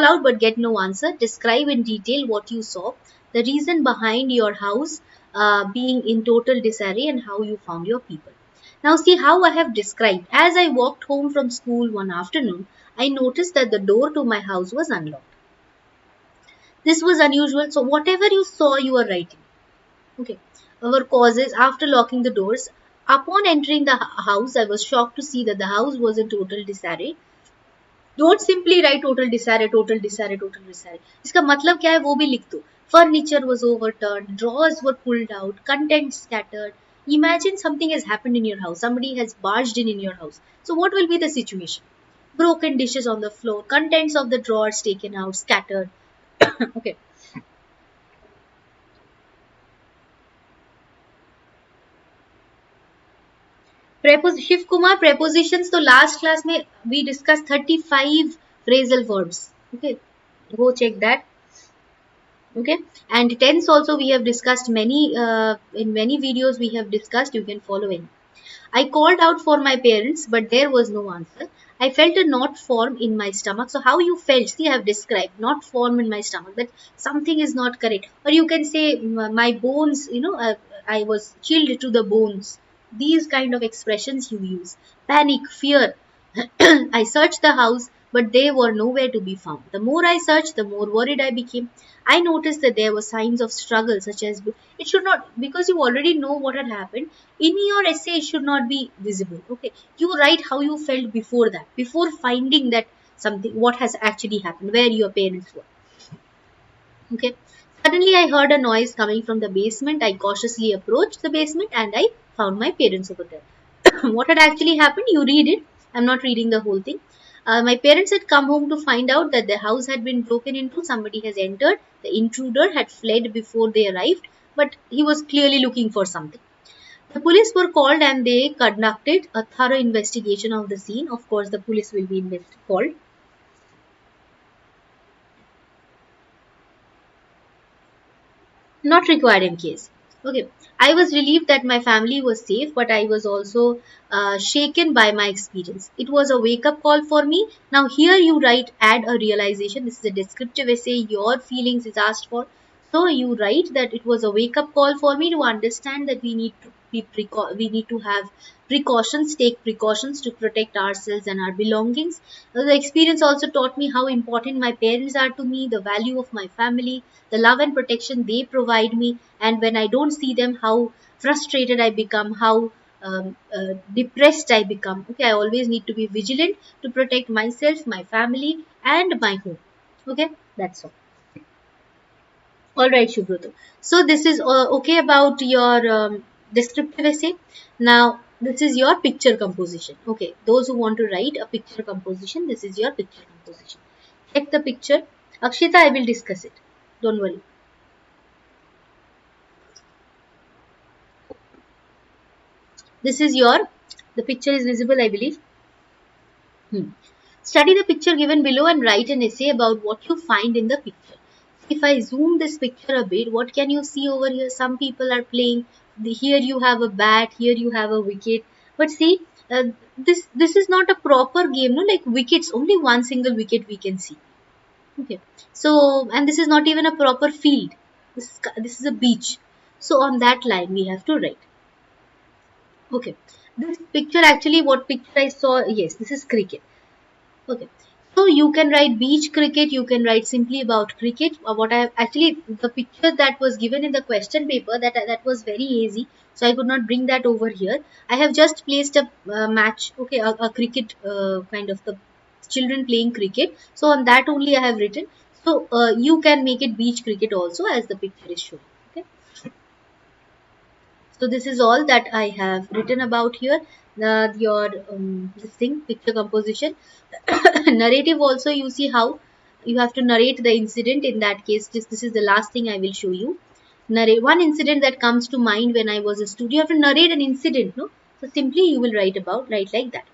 out but get no answer. Describe in detail what you saw, the reason behind your house being in total disarray, and how you found your people. Now see how I have described. As I walked home from school one afternoon, I noticed that the door to my house was unlocked. This was unusual. So whatever you saw, you were writing. Okay. Our causes after locking the doors. Upon entering the house, I was shocked to see that the house was in total disarray. Don't simply write total disarray, total disarray, total disarray. इसका मतलब क्या है वो भी लिख दो. Furniture was overturned, drawers were pulled out, contents scattered. Imagine something has happened in your house. Somebody has barged in your house. So what will be the situation? Broken dishes on the floor, contents of the drawers taken out, scattered. Okay. Shiv Kumar, prepositions. तो last class में we discussed 35 phrasal verbs. Okay, go check that. Okay, and tense also we have discussed many in many videos we have discussed. You can follow in. I called out for my parents, but there was no answer. I felt a knot form in my stomach. So how you felt? See, I have described knot form in my stomach. That something is not correct. Or you can say my bones. I was chilled to the bones. These kind of expressions you use. Panic, fear. I searched the house, but they were nowhere to be found. The more I searched, the more worried I became. I noticed that there were signs of struggle, such as it should not, because you already know what had happened. In your essay, it should not be visible. Okay, you write how you felt before that, before finding that something, what has actually happened, where your parents were. Okay. Suddenly, I heard a noise coming from the basement. I cautiously approached the basement and I found my parents over there. What had actually happened? You read it. I'm not reading the whole thing. My parents had come home to find out that the house had been broken into. Somebody has entered. The intruder had fled before they arrived, but he was clearly looking for something. The police were called and they conducted a thorough investigation of the scene. Of course, the police will be called. Not required in case. Okay. I was relieved that my family was safe, but I was also shaken by my experience. It was a wake up call for me. Now, here you write, add a realization. This is a descriptive essay. Your feelings is asked for. So, you write that it was a wake up call for me to understand that we need to we need to have precautions, take precautions to protect ourselves and our belongings. The experience also taught me how important my parents are to me, the value of my family, the love and protection they provide me, and when I don't see them, how frustrated I become, how depressed I become. Okay, I always need to be vigilant to protect myself, my family, and my home. Okay, that's all. All right, Shubhruto. So this is okay about your descriptive essay. Now this is your picture composition. Okay, those who want to write a picture composition, this is your picture composition. Check the picture. Akshita, I will discuss it. Don't worry. This is the picture is visible, I believe. Study the picture given below and write an essay about what you find in the picture. If I zoom this picture a bit, what can you see over here? Some people are playing. Here you have a bat, here you have a wicket. But see, this is not a proper game, no? Like wickets, only one single wicket we can see. Okay, so and this is not even a proper field. This is a beach. So on that line we have to write. Okay, this picture actually, what picture I saw? Yes, this is cricket. Okay. So you can write beach cricket, you can write simply about cricket. What I actually, the picture that was given in the question paper, that was very easy. So I could not bring that over here. I have just placed a match, okay, a cricket kind of the children playing cricket. So on that only I have written. So you can make it beach cricket also as the picture is shown. Okay. So this is all that I have written about here. Your this thing, picture composition. Narrative also, you see how you have to narrate the incident. In that case, this is the last thing I will show you. Narrate one incident that comes to mind when I was a student. You have to narrate an incident, no? So simply you will write like that.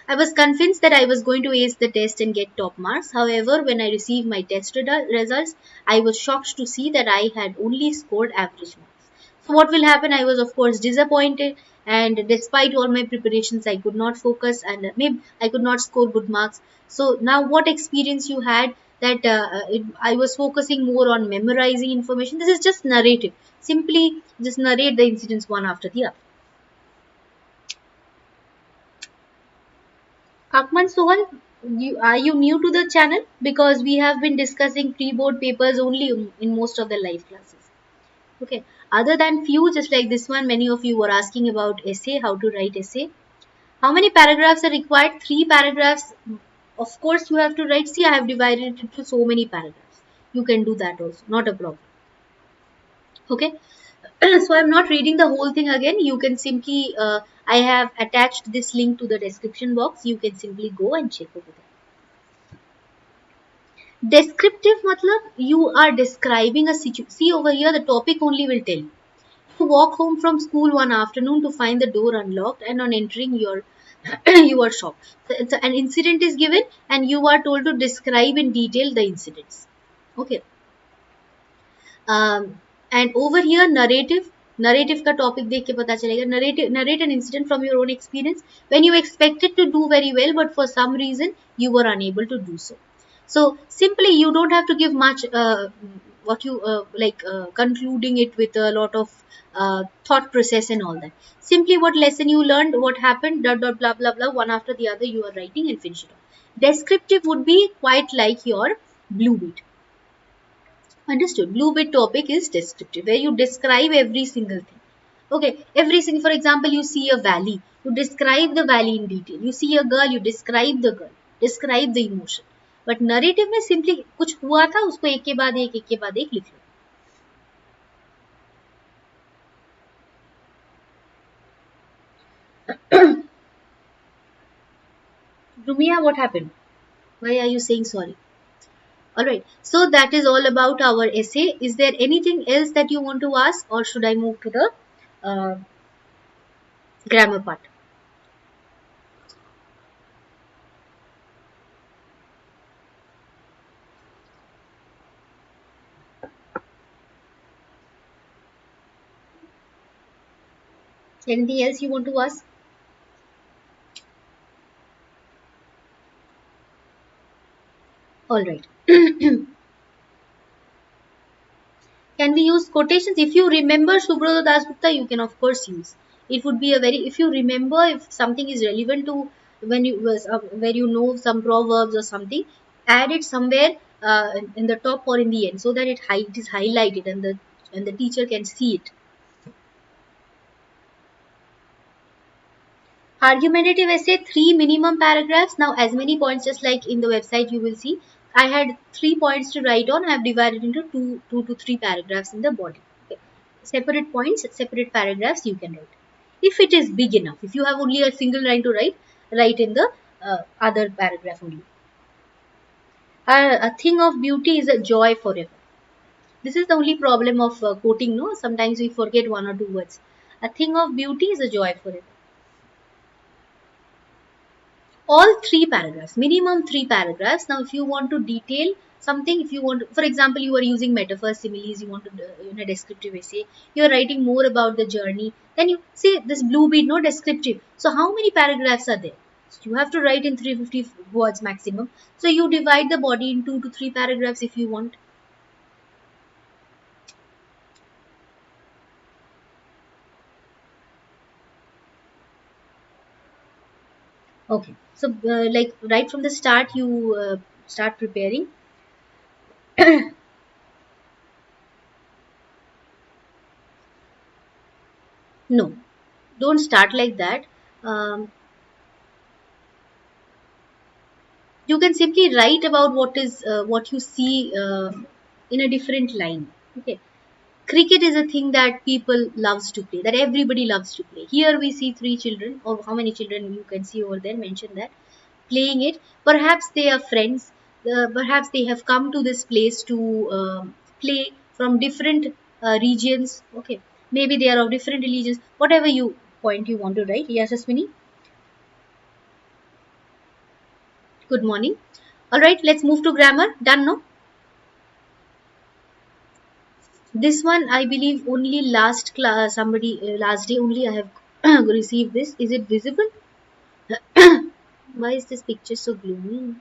I was convinced that I was going to ace the test and get top marks. However, when I received my test results, I was shocked to see that I had only scored average marks. So what will happen? I was of course disappointed, and despite all my preparations, I could not focus and maybe I could not score good marks. So now what experience you had that I was focusing more on memorizing information. This is just narrative. Simply just narrate the incidents one after the other. Akman Sohal, Are you new to the channel? Because we have been discussing pre-board papers only in most of the live classes. Okay. Other than few, just like this one, many of you were asking about essay, how to write essay. How many paragraphs are required? 3 paragraphs. Of course, you have to write. See, I have divided it into so many paragraphs. You can do that also. Not a problem. Okay. So I'm not reading the whole thing again. You can simply, I have attached this link to the description box. You can simply go and check over there. Descriptive matlab you are describing a situation. See over here, the topic only will tell you. You walk home from school one afternoon to find the door unlocked, and on entering your you are shocked. So an incident is given, and you are told to describe in detail the incidents. Okay. And over here narrative का topic देख के पता चलेगा. Narrate an incident from your own experience when you expected to do very well, but for some reason you were unable to do so. So simply you don't have to give much what you concluding it with a lot of thought process and all that. Simply what lesson you learned, what happened, dot dot blah blah blah, one after the other you are writing and finish it off. Descriptive would be quite like your blue bit. Understood. Blue bit topic is descriptive, where you describe every single thing. Okay, every single, for example, you see a valley, you describe the valley in detail. You see a girl, you describe the girl, describe the emotion. But narrative में simply कुछ हुआ था उसको एक के बाद एक लिख लो. Rumia, what happened? Why are you saying sorry? Alright, so that is all about our essay. Is there anything else that you want to ask, or should I move to the grammar part? Anything else you want to ask? Alright. Can we use quotations? If you remember Subroto Dasgupta, you can of course use. It would be a very, if you remember, if something is relevant to when you was where you know some proverbs or something, add it somewhere in the top or in the end, so that it is highlighted and the teacher can see it. Argumentative essay, 3 minimum paragraphs. Now, as many points, just like in the website, you will see. I had 3 points to write on. I have divided into two to three paragraphs in the body. Okay. Separate points, separate paragraphs you can write. If it is big enough, if you have only a single line to write, write in the other paragraph only. A thing of beauty is a joy forever. This is the only problem of quoting, no? Sometimes we forget one or two words. A thing of beauty is a joy forever. All 3 paragraphs, minimum 3 paragraphs. Now if you want to detail something, if you want to, for example, you are using metaphors, similes, you want to in a descriptive essay, you are writing more about the journey, then you see this blue bead, no, descriptive. So how many paragraphs are there? So you have to write in 350 words maximum, so you divide the body in 2 to 3 paragraphs if you want. Okay, so like right from the start you start preparing. No, don't start like that. um, you can simply write about what you see in a different line. Okay, cricket is a thing that people loves to play, that everybody loves to play. Here we see 3 children, or how many children you can see over there, mention that, playing it. Perhaps they are friends, perhaps they have come to this place to play from different regions. Okay, maybe they are of different religions, whatever you point you want to write. Yes, Aswini, good morning. All right, let's move to grammar. Done, no? This one, I believe, only last class, last day only I have received this. Is it visible? Why is this picture so gloomy?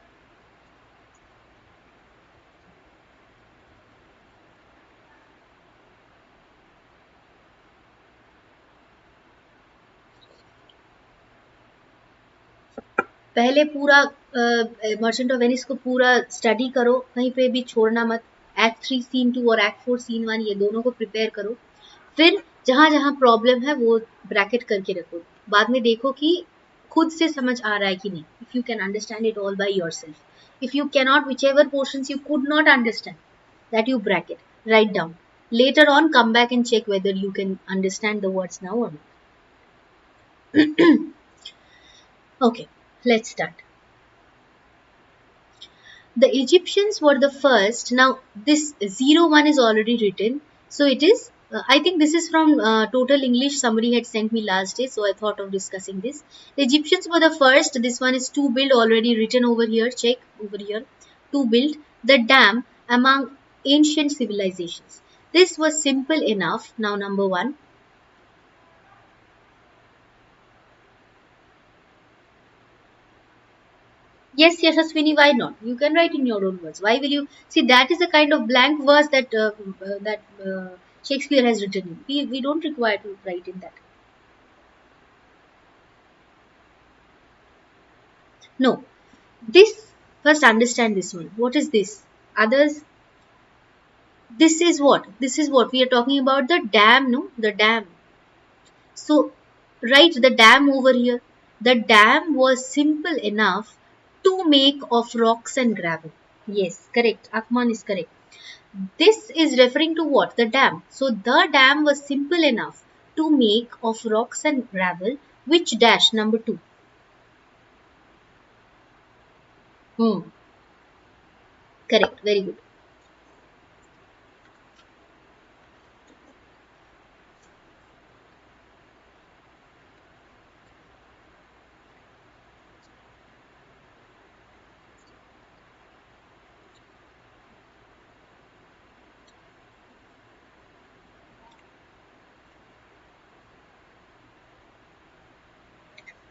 पहले पूरा merchant of Venice को पूरा study करो, कहीं पे भी छोड़ना मत। एक्ट 3 सीन 2 और एक्ट 4 सीन 1 ये दोनों को प्रिपेयर करो। फिर जहां जहां प्रॉब्लम है वो ब्रैकेट करके रखो, बाद में देखो कि खुद से समझ आ रहा है कि नहीं। If you can understand it all by yourself, if you cannot, which ever portions you could not understand, that you bracket, write down. Later on, come back and check whether you can understand the words now or not. Okay, let's start. The Egyptians were the first. Now, this 01 is already written. So, it is, I think this is from Total English. Somebody had sent me last day. So, I thought of discussing this. The Egyptians were the first. This one is to build, already written over here. Check over here. To build the dam among ancient civilizations. This was simple enough. Now, number one. Yes, Yashaswini, why not? You can write in your own words. Why will you see? That is a kind of blank verse that Shakespeare has written. We don't require to write in that. No, this first understand this one. What is this? Others, this is what? This is what we are talking about. The dam, no, the dam. So write the dam over here. The dam was simple enough to make of rocks and gravel. Yes, correct. Akman is correct. This is referring to what? The dam. So the dam was simple enough to make of rocks and gravel, which dash number 2. Correct. Very good.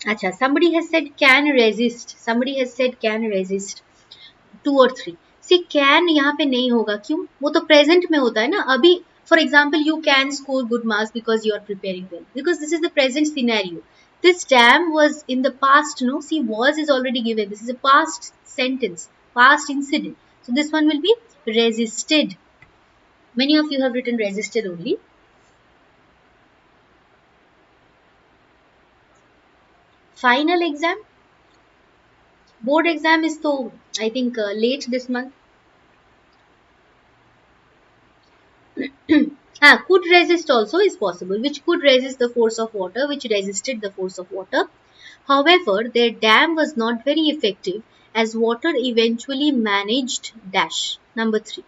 Acha, somebody has said can resist. Somebody has said can resist. 2 और 3. See, can यहाँ पे नहीं होगा. क्यों? वो तो present में होता है ना. अभी for example you can score good marks because you are preparing well, because this is the present scenario. This dam was in the past, no? See, was is already given. This is a past sentence, past incident. So this one will be resisted. Many of you have written resisted only. Final exam, board exam is so I think late this month. Could resist also is possible, which could resist the force of water, which resisted the force of water. However, their dam was not very effective as water eventually managed dash. Number 3.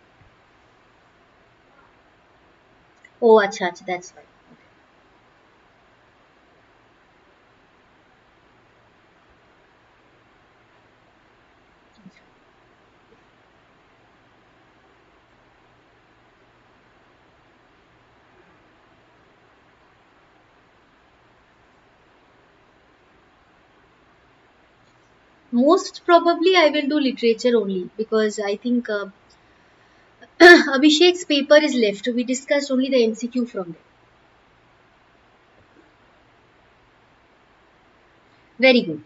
Oh, acha, that's fine. Most probably I will do literature only, because I think Abhishek's paper is left. We discussed only the MCQ from there. Very good.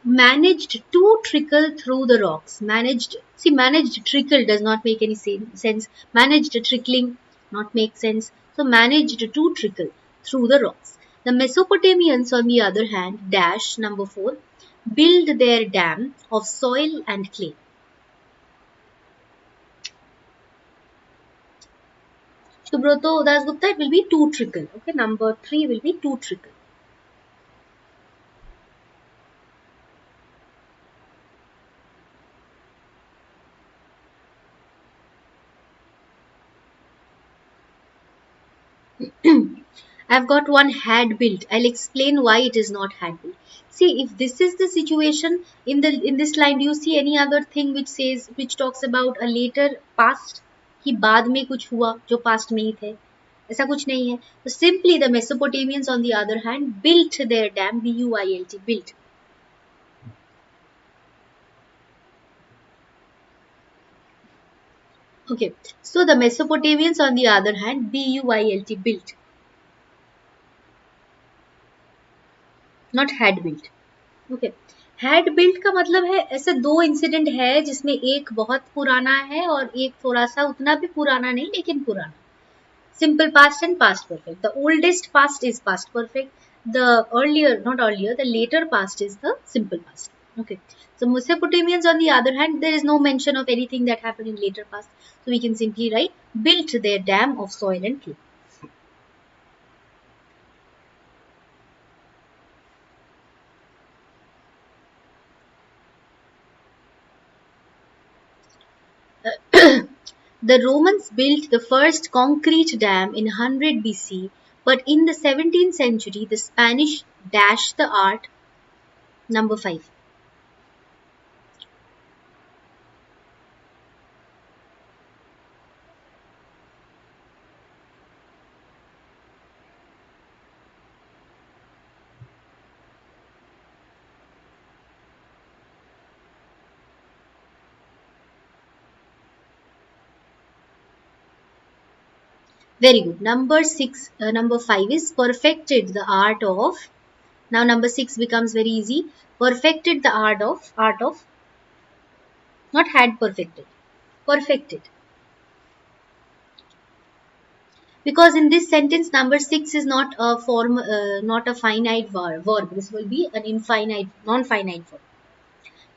Managed to trickle through the rocks. Managed, see, managed trickle does not make any sense. Managed trickling, not make sense. So, managed to trickle through the rocks. The Mesopotamians, on the other hand, dash number 4, build their dam of soil and clay. Subroto Dasgupta, it will be to trickle. Okay, number 3 will be to trickle. I've got one had built. I'll explain why it is not had built. See, if this is the situation in this line, do you see any other thing which talks about a later past? कि बाद में कुछ हुआ जो past में ही थे, ऐसा कुछ नहीं है. So simply the Mesopotamians on the other hand built their dam, B-U-I-L-T, built. Okay, so the Mesopotamians on the other hand, B-U-I-L-T, built. Not had built. Okay. Had built का मतलब है ऐसे दो इंसिडेंट है जिसमें एक बहुत पुराना है और एक थोड़ा सा उतना भी पुराना नहीं लेकिन पुराना. Simple past and past perfect. The oldest past is past perfect. The earlier, not earlier, the later past is the simple past. Okay. So Mesopotamians, on the other hand, there is no mention of anything that happened in later past. So we can simply write built their dam of soil and clay. The Romans built the first concrete dam in 100 BC, but in the 17th century, the Spanish dashed the art. Number 5. Very good. Number 5 is perfected the art of. Now number 6 becomes very easy. Perfected the art of, not had perfected, perfected. Because in this sentence, number 6 is not a form, not a finite verb. This will be an infinite, non-finite verb.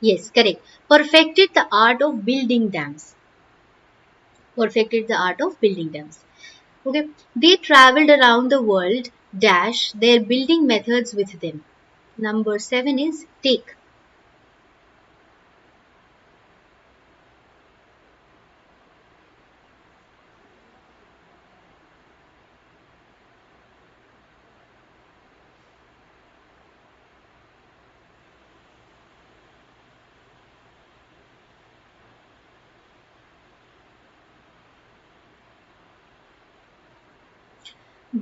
Yes, correct. Perfected the art of building dams. Perfected the art of building dams. Okay. They traveled around the world, dash their building methods with them. Number 7 is take.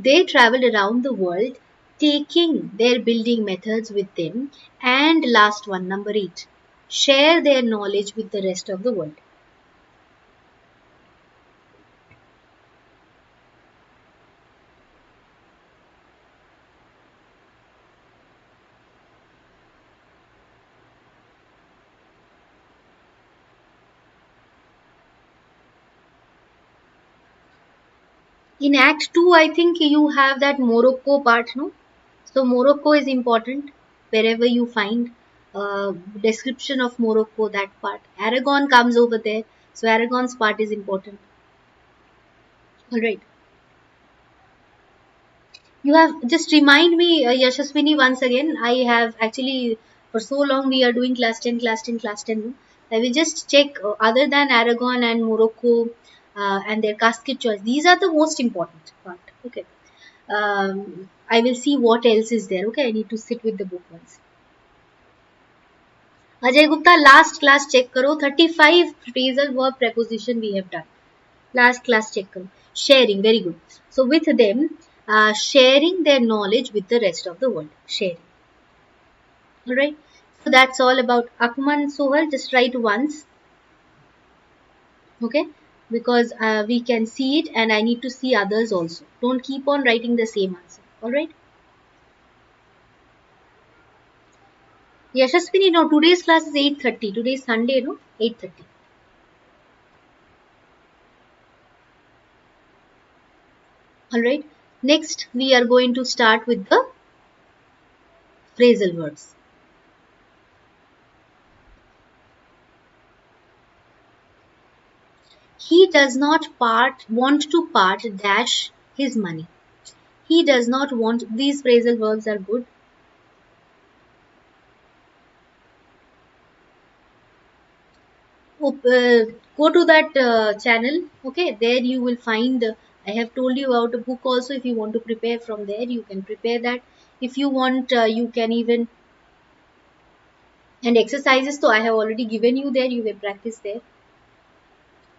They traveled around the world taking their building methods with them. And last one, number 8, share their knowledge with the rest of the world. In Act 2, I think you have that Morocco part, no? So Morocco is important wherever you find description of Morocco, that part. Aragon comes over there. So Aragon's part is important. Alright. You have just remind me, Yashaswini, once again. I have actually, for so long, we are doing class 10, class 10, class 10. No? I will just check other than Aragon and Morocco and their casket choice. These are the most important part. Okay. I will see what else is there. Okay. I need to sit with the book once. Ajay Gupta, last class check karo. 35 phrasal verb preposition we have done. Last class check karo. Sharing, very good. So with them, sharing their knowledge with the rest of the world. Sharing. Alright. So that's all about Akman Sohal. Just write once. Okay. Because we can see it and I need to see others also. Don't keep on writing the same answer. Alright. Yashaswini, no, today's class is 8:30. Today is Sunday, no? 8:30. Alright. Next, we are going to start with the phrasal verbs. He does not want to part dash his money. He does not want, these phrasal verbs are good. Go to that channel. Okay, there you will find, I have told you about a book also. If you want to prepare from there, you can prepare that. If you want, you can even, and exercises, so I have already given you there, you can practice there.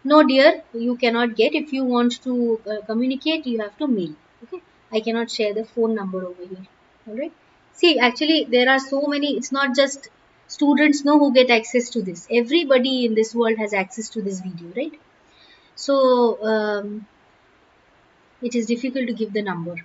No dear, you cannot get. If you want to communicate, you have to mail. Okay, I cannot share the phone number over here. Alright. See, actually, there are so many. It's not just students know who get access to this. Everybody in this world has access to this video, right? So it is difficult to give the number.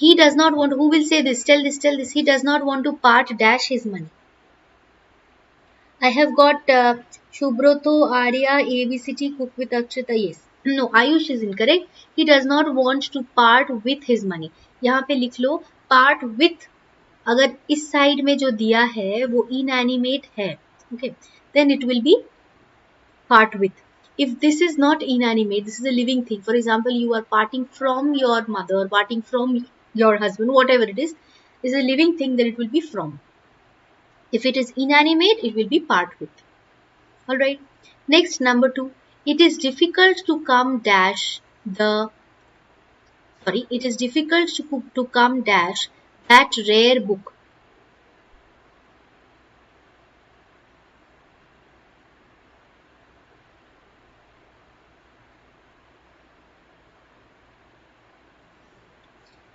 He does not want, who will say this? Tell this, tell this. He does not want to part dash his money. I have got Shubroto, Arya, ABCT, cook with Akshita. Yes. No, Ayush is incorrect. He does not want to part with his money. यहाँ पे लिख लो part with. अगर इस side में जो दिया है वो inanimate है, okay, then it will be part with. If this is not inanimate, this is a living thing. For example, you are parting from your mother, parting from your husband, whatever it is a living thing, then it will be from. If it is inanimate, it will be part with. Alright. Next, number 2. It is difficult to come dash the, sorry, it is difficult to come dash that rare book.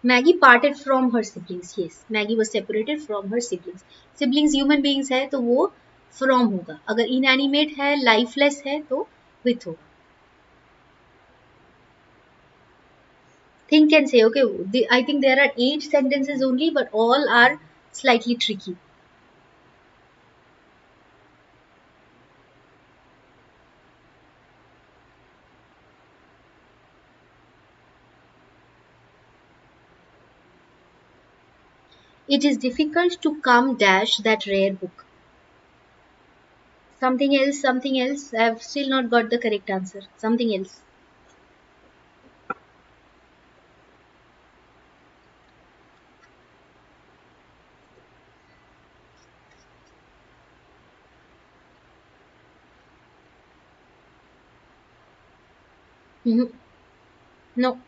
Maggie parted from her siblings. Yes, Maggie was separated from her siblings. Siblings human beings है तो वो from होगा. अगर inanimate है, lifeless है तो with होगा. Think and say. Okay, I think there are 8 sentences only, but all are slightly tricky. It is difficult to come dash that rare book. Something else, something else. I have still not got the correct answer. Something else. No.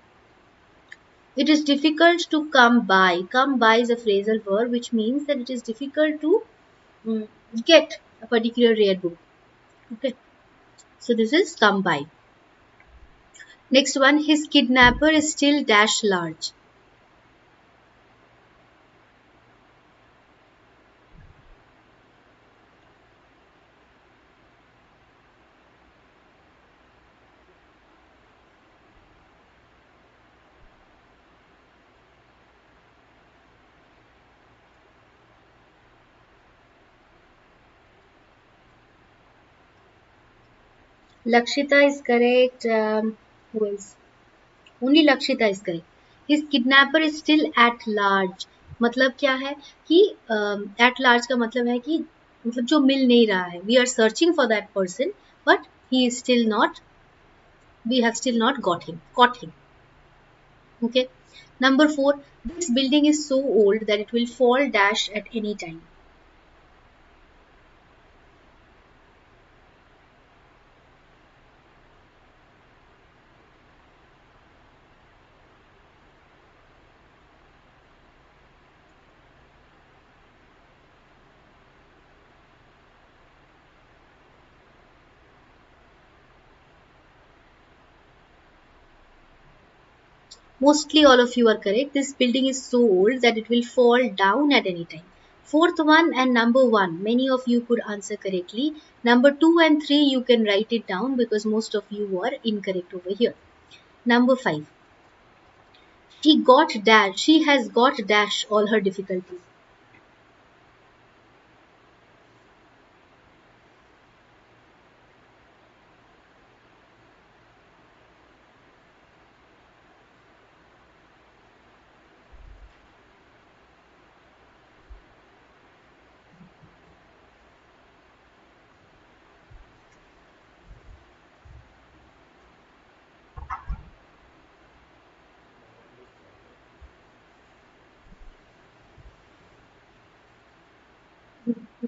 It is difficult to come by. Come by is a phrasal verb which means that it is difficult to get a particular rare book. Okay. So this is come by. Next one, his kidnapper is still dash large. Lakshita is correct. Who else? Only Lakshita is correct. His kidnapper is still at large. मतलब क्या है कि at large का मतलब है कि मतलब जो मिल नहीं रहा है. We are searching for that person, but he is still not. We have still not got him. Caught him. Okay. Number 4. This building is so old that it will fall dash at any time. Mostly all of you are correct. This building is so old that it will fall down at any time. Fourth one and number 1, many of you could answer correctly. Number 2 and 3, you can write it down because most of you are incorrect over here. Number 5, she has got dash all her difficulties.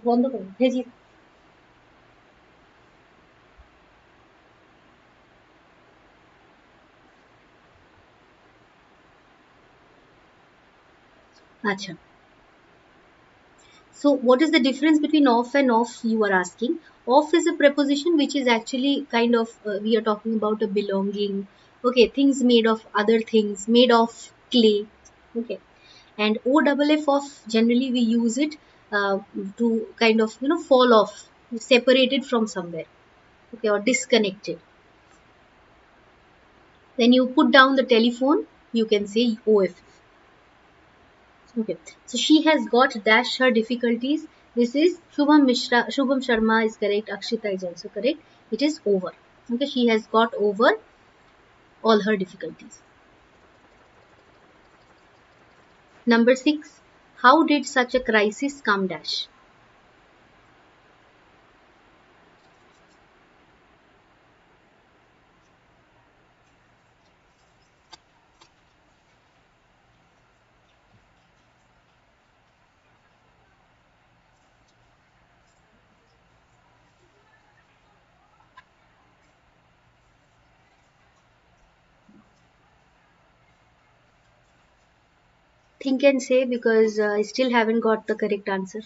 বন্ধ করো, भेजिए। अच्छा, so what is the difference between off and off, you are asking? Off is a preposition which is actually kind of, we are talking about a belonging, okay, things made of other things, made of clay, okay. And OFF off, generally we use it to kind of, fall off, separated from somewhere, okay, or disconnected. When you put down the telephone, you can say OFF. Okay, so she has got dash her difficulties. This is Shubham Mishra. Shubham Sharma is correct. Akshita is also correct. It is over. Okay, she has got over all her difficulties. Number 6. How did such a crisis come dash? Think and say because I still haven't got the correct answer.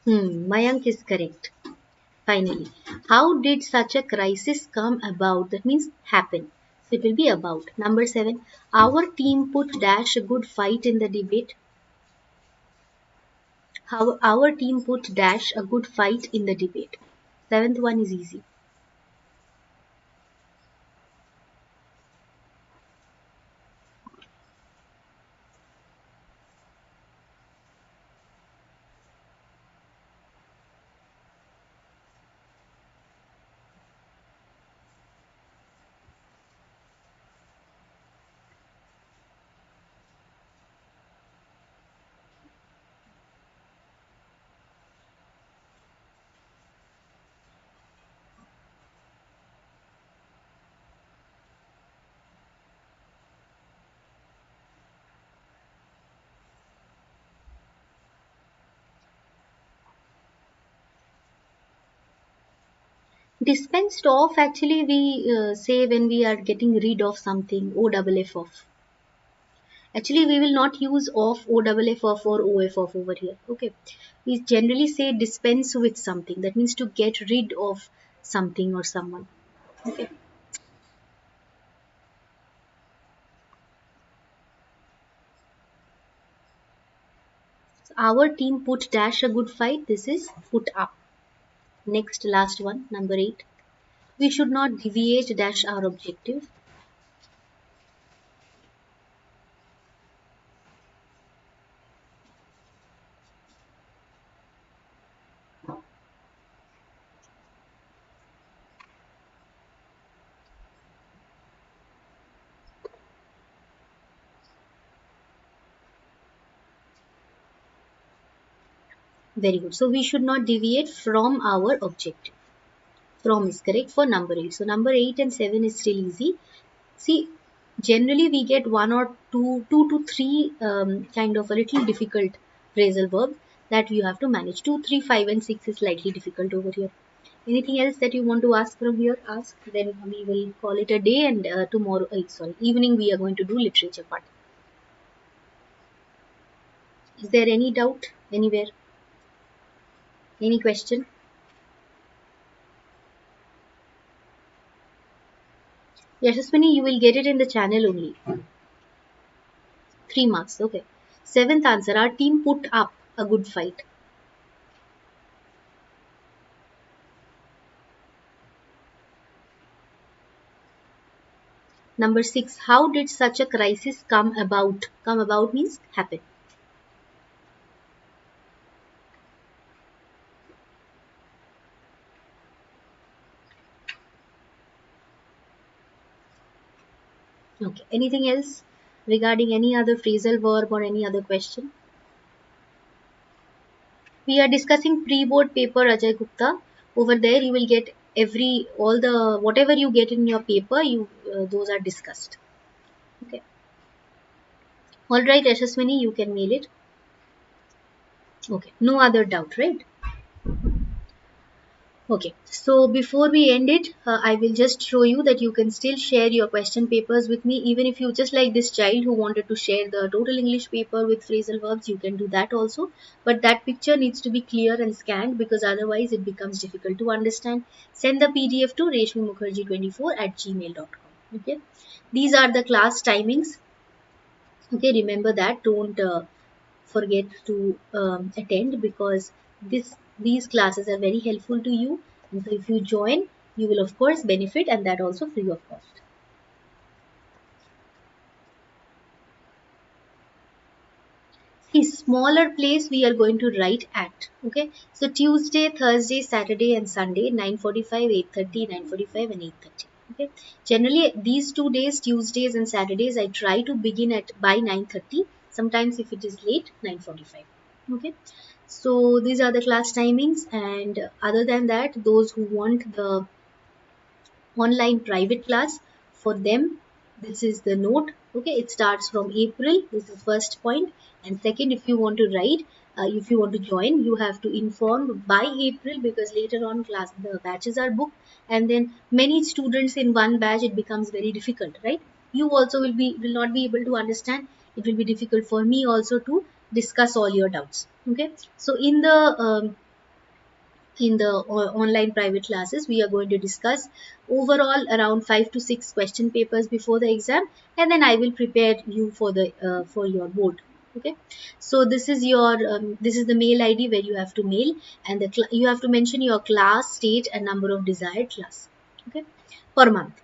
Mayank is correct. Finally, how did such a crisis come about? That means happen. So it will be about. Number 7. Our team put dash a good fight in the debate. How our team put dash a good fight in the debate. Seventh one is easy. Dispensed of actually we say when we are getting rid of something. OFF off. Actually, we will not use of OFF off or OF off over here. Okay. We generally say dispense with something. That means to get rid of something or someone. Okay. So our team put dash a good fight. This is put up. Next, last one, number 8. We should not deviate dash our objective. Very good. So we should not deviate from our objective. From is correct for number 8. So number 8 and 7 is still easy. See, generally we get one or two to three kind of a little difficult phrasal verb that you have to manage. 2, 3, 5, and 6 is slightly difficult over here. Anything else that you want to ask from here? Ask. Then we will call it a day, and tomorrow, sorry, evening we are going to do literature part. Is there any doubt anywhere? Any question? Yashaswini, you will get it in the channel only. 3 marks. Okay. Seventh answer. Our team put up a good fight. Number 6. How did such a crisis come about? Come about means happen. Okay. Anything else regarding any other phrasal verb or any other question? We are discussing pre-board paper, Ajay Gupta. Over there, you will get all the whatever you get in your paper. Those are discussed. Okay. All right, Yashaswini, you can mail it. Okay. No other doubt, right? Okay, so before we end it, I will just show you that you can still share your question papers with me. Even if you just like this child who wanted to share the total English paper with phrasal verbs, you can do that also. But that picture needs to be clear and scanned because otherwise it becomes difficult to understand. Send the PDF to reshmimukherjee24@gmail.com. Okay, these are the class timings. Okay, remember that. Don't forget to attend because these classes are very helpful to you, and so if you join you will of course benefit, and that also free of cost. See, smaller place we are going to write at. Okay, so Tuesday, Thursday, Saturday and Sunday, 9:45, 8:30, 9:45 and 8:30. Okay, generally these 2 days, Tuesdays and Saturdays, I try to begin at by 9:30. Sometimes if it is late, 9:45. Okay, so these are the class timings, and other than that, those who want the online private class, for them this is the note. Okay, it starts from April. This is first point. And second, if you want to write, if you want to join, you have to inform by April, because later on class the batches are booked, and then many students in one batch, it becomes very difficult, right? You also will not be able to understand. It will be difficult for me also to discuss all your doubts. Okay, so in the online private classes, we are going to discuss overall around 5 to 6 question papers before the exam, and then I will prepare you for your board. Okay, so this is the mail ID where you have to mail, and you have to mention your class, state and number of desired class. Okay, per month.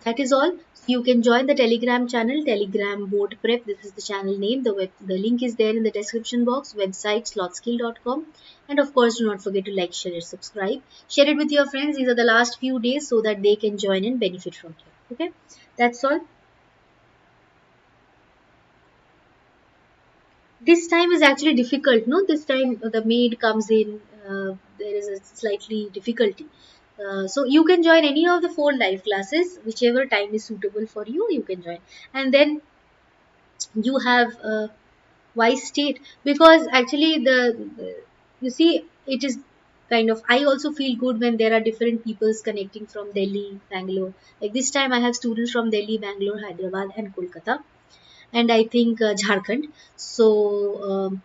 That is all. You can join the Telegram channel, Telegram Board Prep. This is the channel name. The link is there in the description box. Website slothskill.com. And of course, do not forget to like, share, and subscribe. Share it with your friends. These are the last few days so that they can join and benefit from you. Okay, that's all. This time is actually difficult. No, this time the maid comes in. There is a slightly difficulty. So you can join any of the 4 live classes, whichever time is suitable for you. You can join, and then you have wise state, because actually you see, it is kind of, I also feel good when there are different peoples connecting from Delhi, Bangalore. Like this time I have students from Delhi, Bangalore, Hyderabad and Kolkata, and I think Jharkhand. So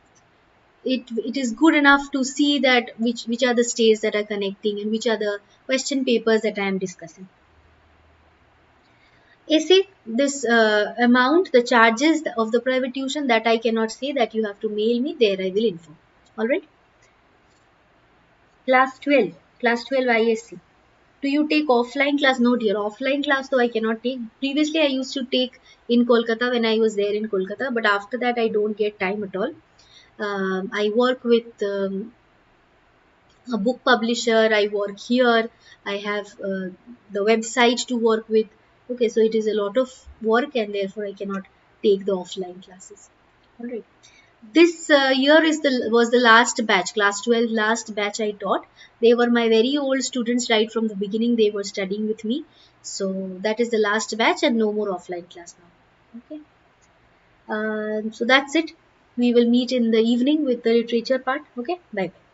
it is good enough to see that which are the states that are connecting and which are the question papers that I am discussing. Essay, this amount, the charges of the private tuition, that I cannot say, that you have to mail me, there I will inform. All right. Class 12 ISC. Do you take offline class? No dear, offline class though I cannot take. Previously I used to take in Kolkata when I was there in Kolkata, but after that I don't get time at all. I work with a book publisher. I work here. I have the website to work with. Okay, so it is a lot of work, and therefore I cannot take the offline classes. All right, this year was the last batch, class 12 last batch I taught. They were my very old students. Right from the beginning they were studying with me. So that is the last batch, and no more offline class now. Okay, so that's it. We will meet in the evening with the literature part. Okay, bye bye.